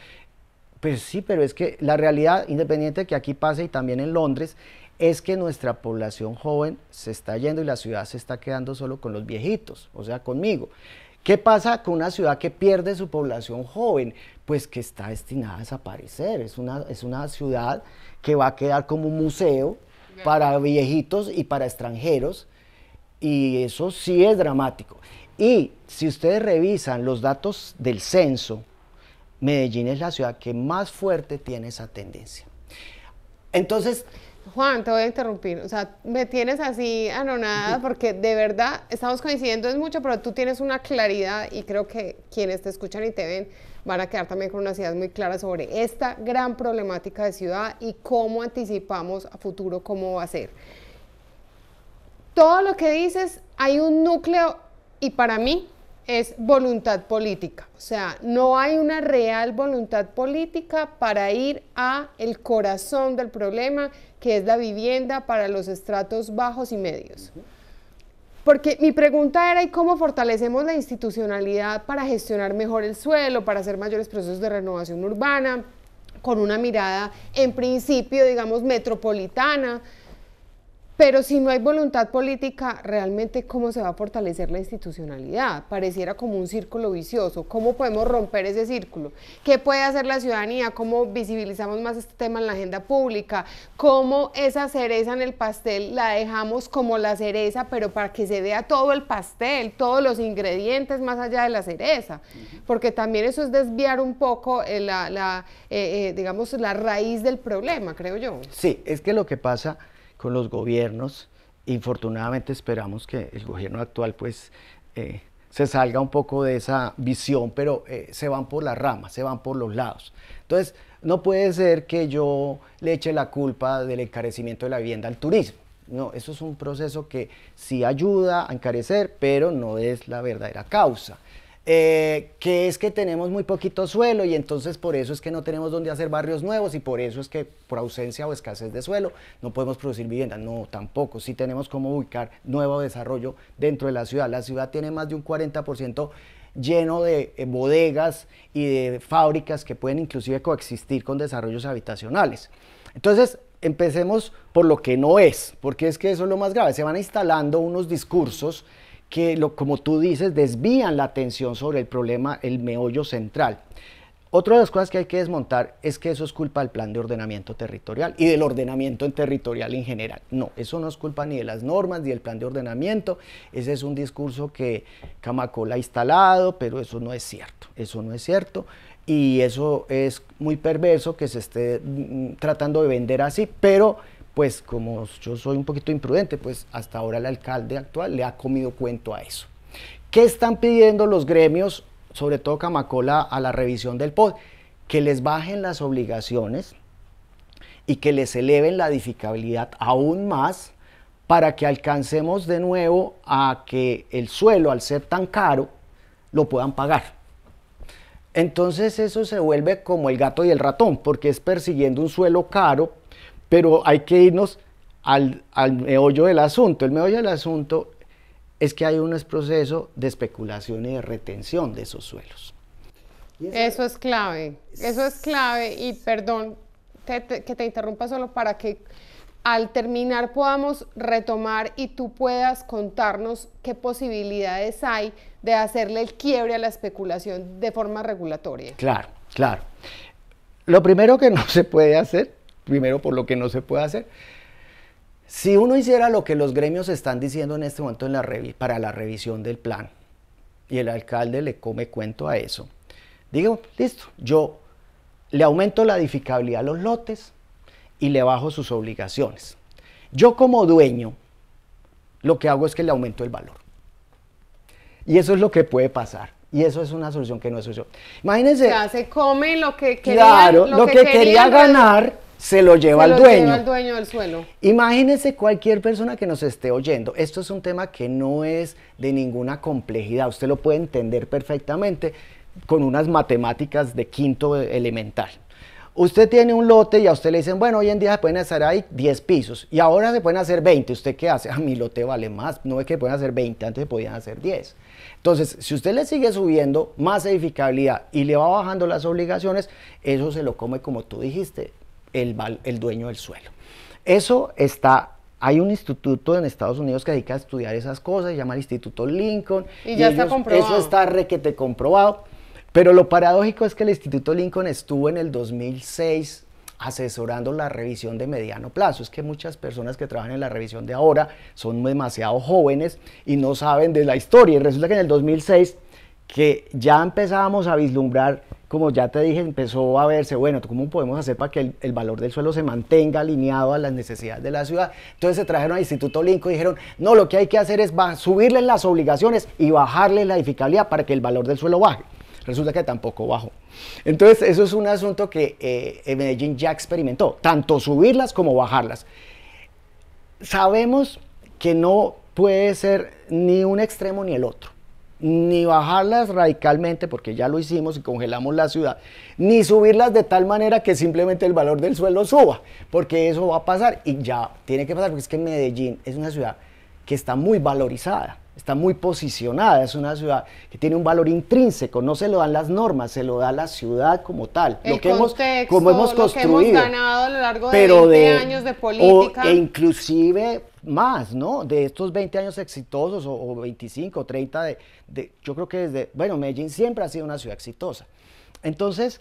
Pues sí, pero es que la realidad, independiente de que aquí pase y también en Londres, es que nuestra población joven se está yendo y la ciudad se está quedando solo con los viejitos, o sea, conmigo. ¿Qué pasa con una ciudad que pierde su población joven? Pues que está destinada a desaparecer. Es una ciudad que va a quedar como un museo para viejitos y para extranjeros, y eso sí es dramático. Y si ustedes revisan los datos del censo, Medellín es la ciudad que más fuerte tiene esa tendencia. Entonces, Juan, te voy a interrumpir, o sea, me tienes así anonada porque de verdad estamos coincidiendo en mucho, pero tú tienes una claridad y creo que quienes te escuchan y te ven van a quedar también con unas ideas muy claras sobre esta gran problemática de ciudad y cómo anticipamos a futuro cómo va a ser. todo lo que dices, hay un núcleo y para mí es voluntad política. O sea, no hay una real voluntad política para ir a el corazón del problema, que es la vivienda para los estratos bajos y medios. Porque mi pregunta era, ¿y cómo fortalecemos la institucionalidad para gestionar mejor el suelo, para hacer mayores procesos de renovación urbana, con una mirada, en principio, digamos, metropolitana? Pero si no hay voluntad política, realmente, ¿cómo se va a fortalecer la institucionalidad? Pareciera como un círculo vicioso. ¿Cómo podemos romper ese círculo? ¿Qué puede hacer la ciudadanía? ¿Cómo visibilizamos más este tema en la agenda pública? ¿Cómo esa cereza en el pastel la dejamos como la cereza, pero para que se vea todo el pastel, todos los ingredientes más allá de la cereza? Porque también eso es desviar un poco digamos, la raíz del problema, creo yo. Sí, es que lo que pasa con los gobiernos, infortunadamente esperamos que el gobierno actual pues se salga un poco de esa visión, pero se van por las ramas, se van por los lados. Entonces, no puede ser que yo le eche la culpa del encarecimiento de la vivienda al turismo. No, eso es un proceso que sí ayuda a encarecer, pero no es la verdadera causa. Que es que tenemos muy poquito suelo y entonces por eso es que no tenemos donde hacer barrios nuevos y por eso es que por ausencia o escasez de suelo no podemos producir vivienda. No, tampoco. Sí tenemos cómo ubicar nuevo desarrollo dentro de la ciudad. La ciudad tiene más de un 40% lleno de bodegas y de fábricas que pueden inclusive coexistir con desarrollos habitacionales. Entonces, empecemos por lo que no es, porque es que eso es lo más grave. Se van instalando unos discursos que, como tú dices, desvían la atención sobre el problema, el meollo central. Otra de las cosas que hay que desmontar es que eso es culpa del plan de ordenamiento territorial y del ordenamiento territorial en general. No, eso no es culpa ni de las normas ni del plan de ordenamiento. Ese es un discurso que Camacol ha instalado, pero eso no es cierto. Eso no es cierto y eso es muy perverso que se esté tratando de vender así, pero pues como yo soy un poquito imprudente, pues hasta ahora el alcalde actual le ha comido cuento a eso. ¿Qué están pidiendo los gremios, sobre todo Camacola, a la revisión del POD? Que les bajen las obligaciones y que les eleven la edificabilidad aún más para que alcancemos de nuevo a que el suelo, al ser tan caro, lo puedan pagar. Entonces eso se vuelve como el gato y el ratón, porque es persiguiendo un suelo caro, pero hay que irnos al meollo del asunto. El meollo del asunto es que hay un proceso de especulación y de retención de esos suelos. Eso es clave, y perdón que te interrumpa solo para que al terminar podamos retomar y tú puedas contarnos qué posibilidades hay de hacerle el quiebre a la especulación de forma regulatoria. Claro, claro. Lo primero que no se puede hacer, primero por lo que no se puede hacer, si uno hiciera lo que los gremios están diciendo en este momento para la revisión del plan, y el alcalde le come cuento a eso, digo, listo, yo le aumento la edificabilidad a los lotes y le bajo sus obligaciones. Yo como dueño, lo que hago es que le aumento el valor. Y eso es lo que puede pasar. Y eso es una solución que no es solución. Imagínense. Ya se come lo que quería. Claro, lo que quería ganar se lo lleva al dueño. Lleva al dueño del suelo. Imagínense cualquier persona que nos esté oyendo. Esto es un tema que no es de ninguna complejidad. Usted lo puede entender perfectamente con unas matemáticas de quinto elemental. Usted tiene un lote y a usted le dicen, bueno, hoy en día se pueden hacer ahí 10 pisos y ahora se pueden hacer 20. ¿Usted qué hace? Mi lote vale más, no es que pueden hacer 20, antes se podían hacer 10. Entonces, si usted le sigue subiendo más edificabilidad y le va bajando las obligaciones, eso se lo come, como tú dijiste, el dueño del suelo. Eso está, hay un instituto en Estados Unidos que dedica a estudiar esas cosas, se llama el Instituto Lincoln. Y ya está comprobado. Eso está requete comprobado. Pero lo paradójico es que el Instituto Lincoln estuvo en el 2006 asesorando la revisión de mediano plazo. Es que muchas personas que trabajan en la revisión de ahora son demasiado jóvenes y no saben de la historia. Y resulta que en el 2006, que ya empezábamos a vislumbrar, como ya te dije, empezó a verse, bueno, ¿cómo podemos hacer para que el valor del suelo se mantenga alineado a las necesidades de la ciudad? Entonces se trajeron al Instituto Lincoln y dijeron, no, lo que hay que hacer es subirles las obligaciones y bajarles la edificabilidad para que el valor del suelo baje. Resulta que tampoco bajó. Entonces, eso es un asunto que Medellín ya experimentó, tanto subirlas como bajarlas. Sabemos que no puede ser ni un extremo ni el otro, ni bajarlas radicalmente, porque ya lo hicimos y congelamos la ciudad, ni subirlas de tal manera que simplemente el valor del suelo suba, porque eso va a pasar y ya tiene que pasar, porque es que Medellín es una ciudad que está muy valorizada, está muy posicionada, es una ciudad que tiene un valor intrínseco, no se lo dan las normas, se lo da la ciudad como tal, El contexto, como hemos construido, lo que hemos ganado a lo largo de 20 años de política. E inclusive más, ¿no? De estos 20 años exitosos o 25 o 30 yo creo que desde, bueno, Medellín siempre ha sido una ciudad exitosa. Entonces,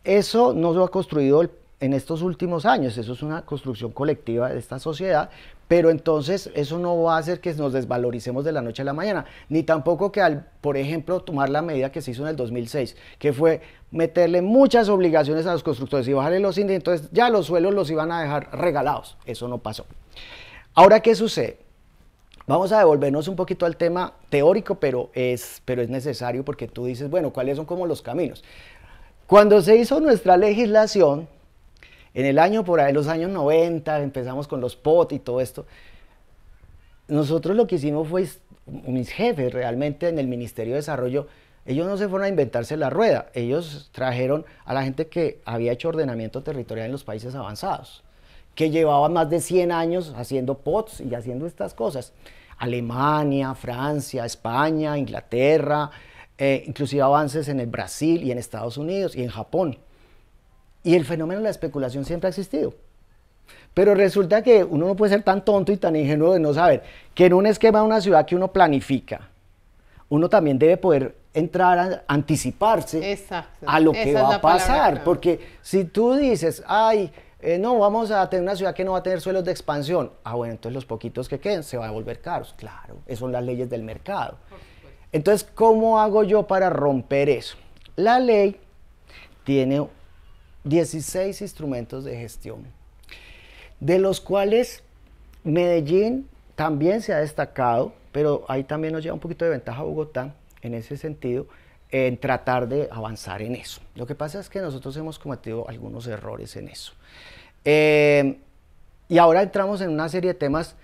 eso no lo ha construido en estos últimos años, eso es una construcción colectiva de esta sociedad, pero entonces eso no va a hacer que nos desvaloricemos de la noche a la mañana, ni tampoco que por ejemplo, tomar la medida que se hizo en el 2006, que fue meterle muchas obligaciones a los constructores y bajarle los índices, entonces ya los suelos los iban a dejar regalados, eso no pasó. Ahora, ¿qué sucede? Vamos a devolvernos un poquito al tema teórico, pero es necesario porque tú dices, bueno, ¿cuáles son como los caminos? Cuando se hizo nuestra legislación, en el año, por ahí, los años 90, empezamos con los POT y todo esto, nosotros lo que hicimos fue, mis jefes realmente en el Ministerio de Desarrollo, ellos no se fueron a inventarse la rueda, ellos trajeron a la gente que había hecho ordenamiento territorial en los países avanzados, que llevaban más de 100 años haciendo POTs y haciendo estas cosas. Alemania, Francia, España, Inglaterra, inclusive avances en el Brasil y en Estados Unidos y en Japón. Y el fenómeno de la especulación siempre ha existido. Pero resulta que uno no puede ser tan tonto y tan ingenuo de no saber que en un esquema de una ciudad que uno planifica, uno también debe poder entrar a anticiparse a lo que va a pasar. Porque si tú dices, ay, no, vamos a tener una ciudad que no va a tener suelos de expansión, bueno, entonces los poquitos que queden se van a volver caros. Claro, esas son las leyes del mercado. Entonces, ¿cómo hago yo para romper eso? La ley tiene 16 instrumentos de gestión, de los cuales Medellín también se ha destacado, pero ahí también nos lleva un poquito de ventaja a Bogotá, en ese sentido, en tratar de avanzar en eso. Lo que pasa es que nosotros hemos cometido algunos errores en eso. Y ahora entramos en una serie de temas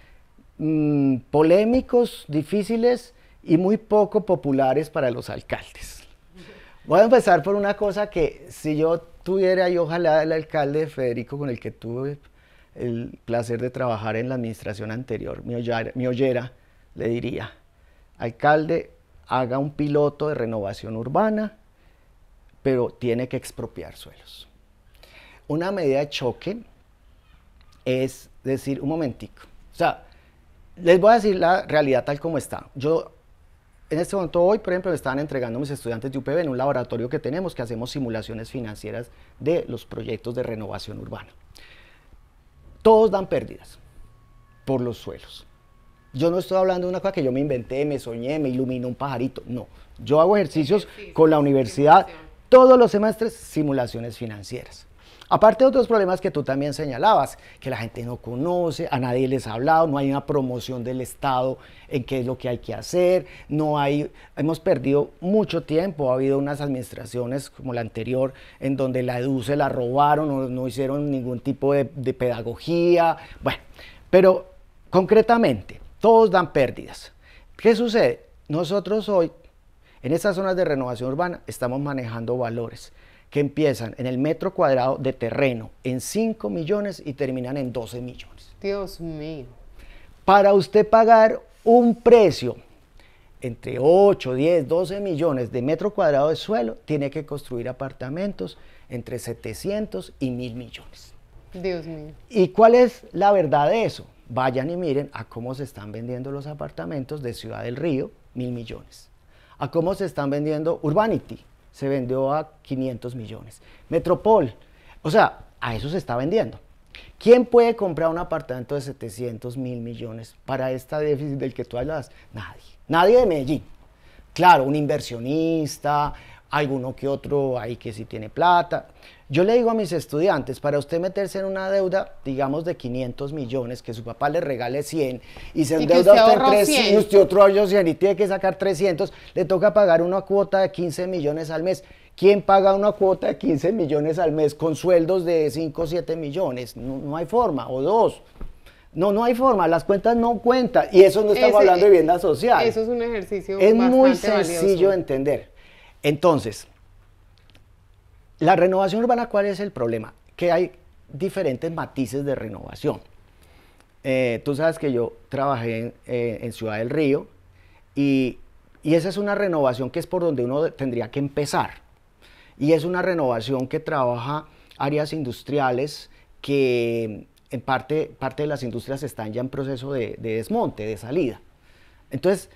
polémicos, difíciles y muy poco populares para los alcaldes. Voy a empezar por una cosa que si yo tuviera, y ojalá el alcalde Federico, con el que tuve el placer de trabajar en la administración anterior, mi Ollera, le diría, alcalde, haga un piloto de renovación urbana, pero tiene que expropiar suelos. Una medida de choque es decir, un momentico, o sea, les voy a decir la realidad tal como está. Yo, en este momento, hoy, por ejemplo, me estaban entregando mis estudiantes de UPB en un laboratorio que tenemos, que hacemos simulaciones financieras de los proyectos de renovación urbana. Todos dan pérdidas por los suelos. Yo no estoy hablando de una cosa que yo me inventé, me soñé, me iluminó un pajarito, no. Yo hago ejercicios con la universidad, todos los semestres, simulaciones financieras. Aparte de otros problemas que tú también señalabas, que la gente no conoce, a nadie les ha hablado, no hay una promoción del Estado en qué es lo que hay que hacer, hemos perdido mucho tiempo, ha habido unas administraciones como la anterior en donde la EDU se la robaron, no hicieron ningún tipo de pedagogía, bueno, pero concretamente, todos dan pérdidas. ¿Qué sucede? Nosotros hoy, en estas zonas de renovación urbana, estamos manejando valores que empiezan en el metro cuadrado de terreno en 5 millones y terminan en 12 millones. Dios mío. Para usted pagar un precio entre 8, 10, 12 millones de metro cuadrado de suelo, tiene que construir apartamentos entre 700 y 1.000 millones. Dios mío. ¿Y cuál es la verdad de eso? Vayan y miren a cómo se están vendiendo los apartamentos de Ciudad del Río, 1.000 millones. A cómo se están vendiendo Urbanity, se vendió a 500 millones. Metropol, o sea, a eso se está vendiendo. ¿Quién puede comprar un apartamento de 700, 1.000 millones para este déficit del que tú hablas? Nadie. Nadie de Medellín. Claro, un inversionista, alguno que otro ahí que sí tiene plata. Yo le digo a mis estudiantes, para usted meterse en una deuda, digamos de 500 millones, que su papá le regale 100 y se endeuda usted en 300 y usted otro año 100 y tiene que sacar 300, le toca pagar una cuota de 15 millones al mes. ¿Quién paga una cuota de 15 millones al mes con sueldos de 5 o 7 millones? No hay forma, o dos. No, no hay forma, las cuentas no cuentan. Y eso no estamos hablando de vivienda social. Eso es un ejercicio es bastante muy sencillo valioso de entender. Entonces, la renovación urbana, ¿cuál es el problema? Que hay diferentes matices de renovación. Tú sabes que yo trabajé en Ciudad del Río y esa es una renovación que es por donde uno tendría que empezar. Y es una renovación que trabaja áreas industriales que en parte de las industrias están ya en proceso de desmonte, de salida. Entonces,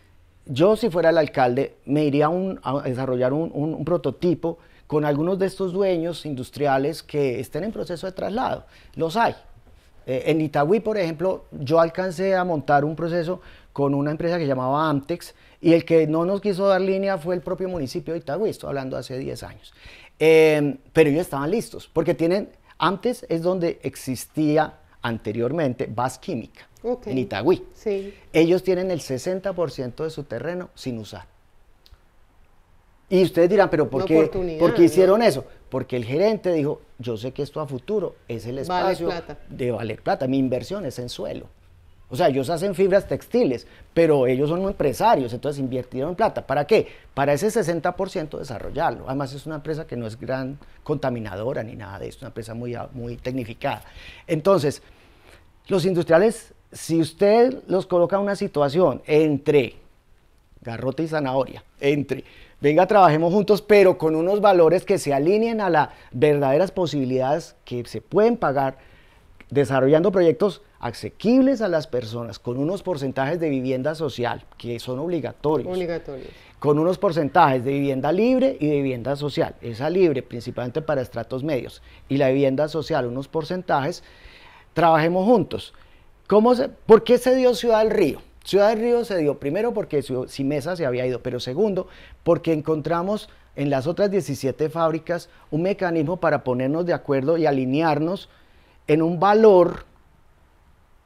yo si fuera el alcalde me iría a desarrollar un prototipo con algunos de estos dueños industriales que estén en proceso de traslado. Los hay. En Itagüí, por ejemplo, yo alcancé a montar un proceso con una empresa que llamaba Amtex y el que no nos quiso dar línea fue el propio municipio de Itagüí, estoy hablando hace 10 años. Pero ellos estaban listos, porque Amtex es donde existía anteriormente Bas Química, en Itagüí. Sí. Ellos tienen el 60% de su terreno sin usar. Y ustedes dirán, ¿pero por qué hicieron eso? Porque el gerente dijo, yo sé que esto a futuro es el espacio de valer plata, mi inversión es en suelo. O sea, ellos hacen fibras textiles, pero ellos son empresarios, entonces invirtieron plata. ¿Para qué? Para ese 60% desarrollarlo. Además es una empresa que no es gran contaminadora ni nada de eso, es una empresa muy tecnificada. Entonces, los industriales, si usted los coloca en una situación entre garrote y zanahoria, venga, trabajemos juntos, pero con unos valores que se alineen a las verdaderas posibilidades que se pueden pagar, desarrollando proyectos asequibles a las personas, con unos porcentajes de vivienda social que son obligatorios, con unos porcentajes de vivienda libre y de vivienda social. Esa libre principalmente para estratos medios y la vivienda social unos porcentajes, trabajemos juntos. ¿Por qué se dio Ciudad del Río? Ciudad del Río se dio primero porque Simesa se había ido, pero segundo porque encontramos en las otras 17 fábricas un mecanismo para ponernos de acuerdo y alinearnos en un valor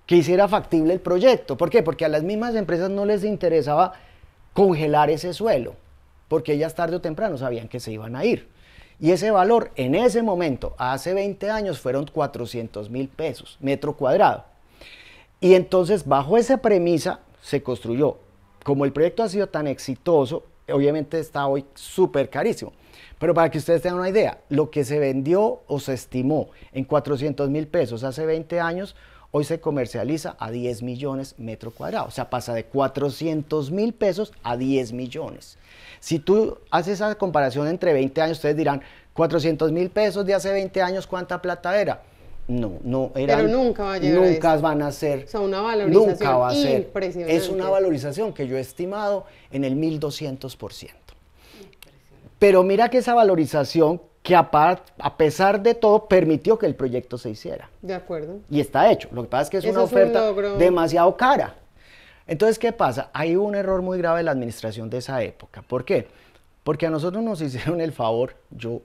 que hiciera factible el proyecto. ¿Por qué? Porque a las mismas empresas no les interesaba congelar ese suelo, porque ellas tarde o temprano sabían que se iban a ir. Y ese valor en ese momento, hace 20 años, fueron 400.000 pesos, metro cuadrado. Y entonces, bajo esa premisa, se construyó. Como el proyecto ha sido tan exitoso, obviamente está hoy súper carísimo. Pero para que ustedes tengan una idea, lo que se vendió o se estimó en 400.000 pesos hace 20 años, hoy se comercializa a 10 millones metro cuadrado. O sea, pasa de 400.000 pesos a 10 millones. Si tú haces esa comparación entre 20 años, ustedes dirán, 400.000 pesos de hace 20 años, ¿cuánta plata era? No eran, pero nunca va a llegar nunca a eso. Van a ser, o sea, una valorización nunca va a ser. Impresionante. Es una valorización que yo he estimado en el 1200%. Pero mira que esa valorización, que a pesar de todo, permitió que el proyecto se hiciera. De acuerdo. Y está hecho. Lo que pasa es que es una oferta demasiado cara. Entonces, ¿qué pasa? Hay un error muy grave de la administración de esa época. ¿Por qué? Porque a nosotros nos hicieron el favor, yo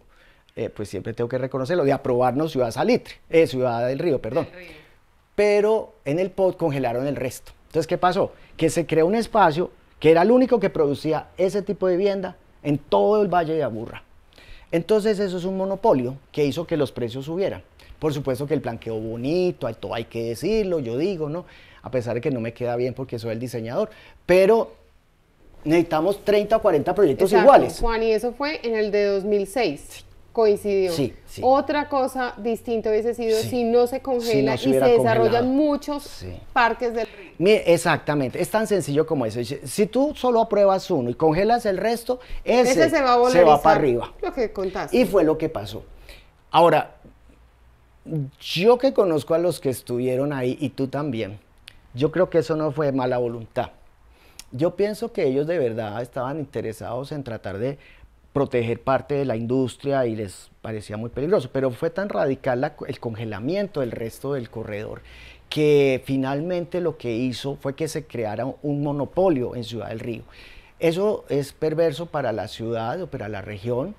pues siempre tengo que reconocerlo, de aprobarnos Ciudad del Río, perdón. Pero en el POT congelaron el resto. Entonces, ¿qué pasó? Que se creó un espacio que era el único que producía ese tipo de vivienda en todo el Valle de Aburrá. Entonces, eso es un monopolio que hizo que los precios subieran. Por supuesto que el plan quedó bonito, todo hay que decirlo, yo digo, ¿no? A pesar de que no me queda bien porque soy el diseñador, pero necesitamos 30 o 40 proyectos iguales. Juan, y eso fue en el de 2006. Sí. Coincidió. Sí. Otra cosa distinta hubiese sido si no se congela y se desarrollan muchos parques del río. Exactamente, es tan sencillo como eso. Si tú solo apruebas uno y congelas el resto, ese se va para arriba. Lo que contaste. Y fue lo que pasó. Ahora, yo que conozco a los que estuvieron ahí y tú también, yo creo que eso no fue mala voluntad. Yo pienso que ellos de verdad estaban interesados en tratar de proteger parte de la industria y les parecía muy peligroso, pero fue tan radical el congelamiento del resto del corredor que finalmente lo que hizo fue que se creara un monopolio en Ciudad del Río. Eso es perverso para la ciudad o para la región,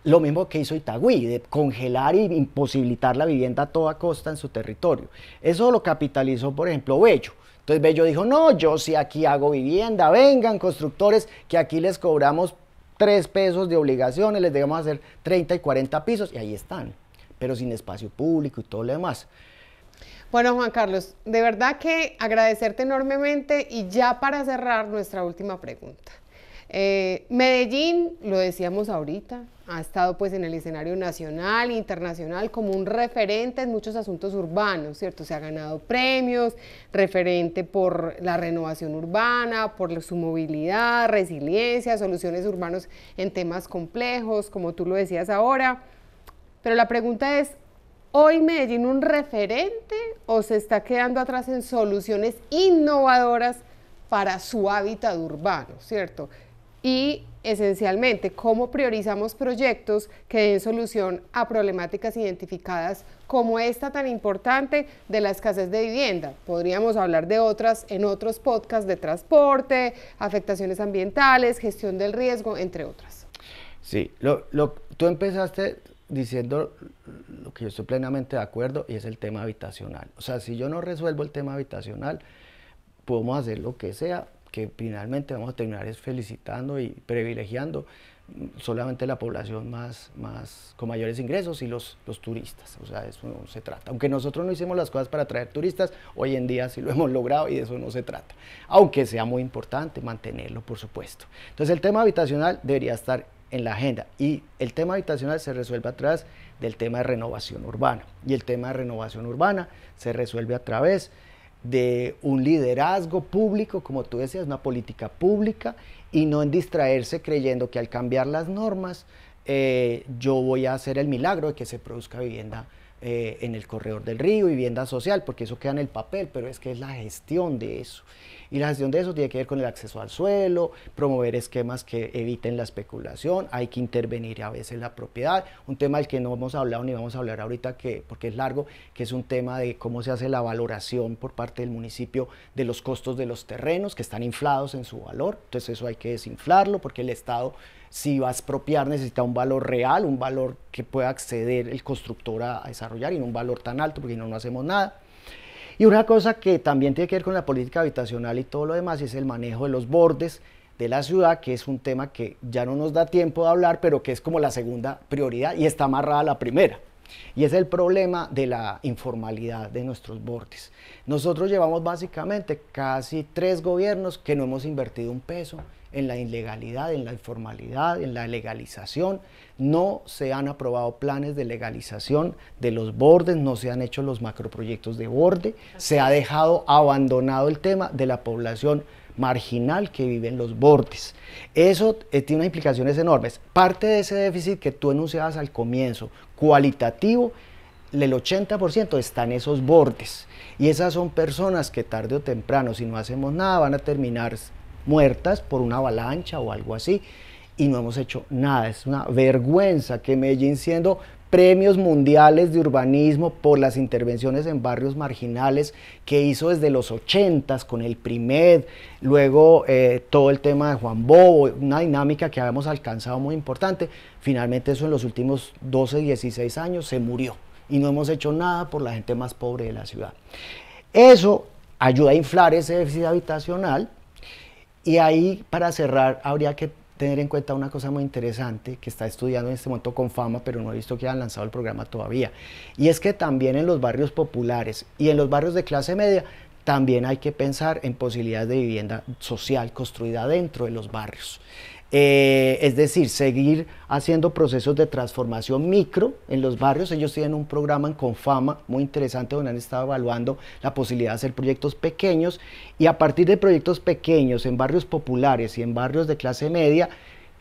lo mismo que hizo Itagüí, de congelar y imposibilitar la vivienda a toda costa en su territorio. Eso lo capitalizó, por ejemplo, Bello. Entonces Bello dijo, no, yo sí aquí hago vivienda, vengan constructores que aquí les cobramos 3 pesos de obligaciones, les debemos hacer 30 y 40 pisos y ahí están, pero sin espacio público y todo lo demás. Bueno, Juan Carlos, de verdad que agradecerte enormemente y ya para cerrar nuestra última pregunta. Medellín, lo decíamos ahorita, ha estado pues en el escenario nacional e internacional como un referente en muchos asuntos urbanos, ¿cierto? Se ha ganado premios, referente por la renovación urbana, por su movilidad, resiliencia, soluciones urbanas en temas complejos, como tú lo decías ahora. Pero la pregunta es, ¿hoy Medellín un referente o se está quedando atrás en soluciones innovadoras para su hábitat urbano, ¿cierto? Y esencialmente, ¿cómo priorizamos proyectos que den solución a problemáticas identificadas como esta tan importante de la escasez de vivienda? Podríamos hablar de otras en otros podcasts de transporte, afectaciones ambientales, gestión del riesgo, entre otras. Sí, tú empezaste diciendo lo que yo estoy plenamente de acuerdo y es el tema habitacional. O sea, si yo no resuelvo el tema habitacional, podemos hacer lo que sea, que finalmente vamos a terminar es felicitando y privilegiando solamente la población con mayores ingresos y los turistas. O sea, eso no se trata. Aunque nosotros no hicimos las cosas para atraer turistas, hoy en día sí lo hemos logrado y de eso no se trata. Aunque sea muy importante mantenerlo, por supuesto. Entonces el tema habitacional debería estar en la agenda y el tema habitacional se resuelve a través del tema de renovación urbana. Y el tema de renovación urbana se resuelve a través de un liderazgo público, como tú decías, una política pública, y no en distraerse creyendo que al cambiar las normas yo voy a hacer el milagro de que se produzca vivienda en el corredor del río, vivienda social, porque eso queda en el papel, pero es que es la gestión de eso. Y la gestión de eso tiene que ver con el acceso al suelo, promover esquemas que eviten la especulación, hay que intervenir a veces la propiedad, un tema del que no hemos hablado ni vamos a hablar ahorita porque es largo, que es un tema de cómo se hace la valoración por parte del municipio de los costos de los terrenos que están inflados en su valor. Entonces eso hay que desinflarlo porque el Estado, si va a expropiar, necesita un valor real, un valor que pueda acceder el constructor a desarrollar y no un valor tan alto porque no hacemos nada. Y una cosa que también tiene que ver con la política habitacional y todo lo demás es el manejo de los bordes de la ciudad, que es un tema que ya no nos da tiempo de hablar, pero que es como la segunda prioridad y está amarrada a la primera. Y es el problema de la informalidad de nuestros bordes. Nosotros llevamos básicamente casi 3 gobiernos que no hemos invertido un peso en la ilegalidad, en la informalidad, en la legalización. No se han aprobado planes de legalización de los bordes, no se han hecho los macroproyectos de borde, se ha dejado abandonado el tema de la población marginal que vive en los bordes. Eso tiene unas implicaciones enormes. Parte de ese déficit que tú enunciabas al comienzo, cualitativo, el 80% está en esos bordes. Y esas son personas que tarde o temprano, si no hacemos nada, van a terminar muertas por una avalancha o algo así, y no hemos hecho nada. Es una vergüenza que Medellín, siendo premios mundiales de urbanismo por las intervenciones en barrios marginales que hizo desde los 80s con el PRIMED, luego todo el tema de Juan Bobo, una dinámica que habíamos alcanzado muy importante, finalmente eso en los últimos 12, 16 años se murió y no hemos hecho nada por la gente más pobre de la ciudad. Eso ayuda a inflar ese déficit habitacional. Y ahí, para cerrar, habría que tener en cuenta una cosa muy interesante que está estudiando en este momento con Fama, pero no he visto que hayan lanzado el programa todavía, y es que también en los barrios populares y en los barrios de clase media también hay que pensar en posibilidades de vivienda social construida dentro de los barrios. Es decir, seguir haciendo procesos de transformación micro en los barrios. Ellos tienen un programa en Confama muy interesante donde han estado evaluando la posibilidad de hacer proyectos pequeños, y a partir de proyectos pequeños en barrios populares y en barrios de clase media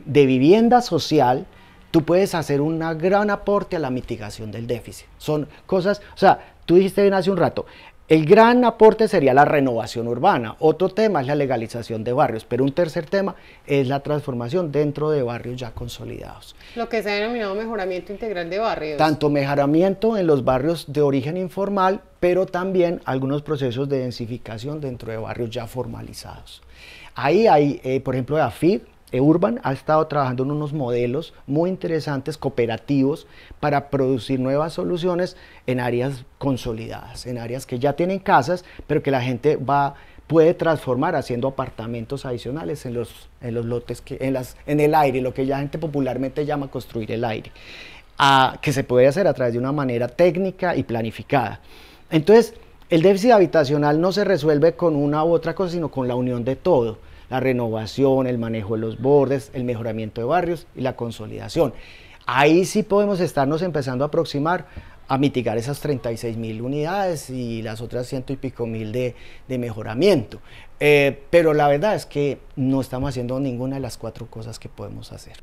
de vivienda social, tú puedes hacer un gran aporte a la mitigación del déficit. Son cosas, o sea, tú dijiste bien hace un rato, el gran aporte sería la renovación urbana, otro tema es la legalización de barrios, pero un tercer tema es la transformación dentro de barrios ya consolidados. Lo que se ha denominado mejoramiento integral de barrios. Tanto mejoramiento en los barrios de origen informal, pero también algunos procesos de densificación dentro de barrios ya formalizados. Ahí hay, por ejemplo, AFID, Urban ha estado trabajando en unos modelos muy interesantes, cooperativos, para producir nuevas soluciones en áreas consolidadas, en áreas que ya tienen casas, pero que la gente puede transformar haciendo apartamentos adicionales en los lotes, en el aire, lo que la gente popularmente llama construir el aire, que se puede hacer a través de una manera técnica y planificada. Entonces, El déficit habitacional no se resuelve con una u otra cosa, sino con la unión de todo. La renovación, el manejo de los bordes, el mejoramiento de barrios y la consolidación. Ahí sí podemos estarnos empezando a aproximar a mitigar esas 36.000 unidades y las otras 100 y pico mil de mejoramiento. Pero la verdad es que no estamos haciendo ninguna de las 4 cosas que podemos hacer.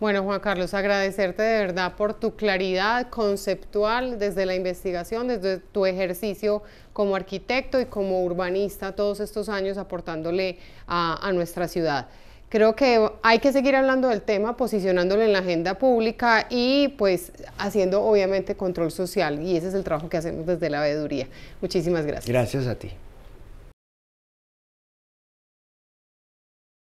Bueno, Juan Carlos, agradecerte de verdad por tu claridad conceptual desde la investigación, desde tu ejercicio como arquitecto y como urbanista todos estos años aportándole a nuestra ciudad. Creo que hay que seguir hablando del tema, posicionándolo en la agenda pública y pues haciendo obviamente control social, y ese es el trabajo que hacemos desde la veeduría. Muchísimas gracias. Gracias a ti.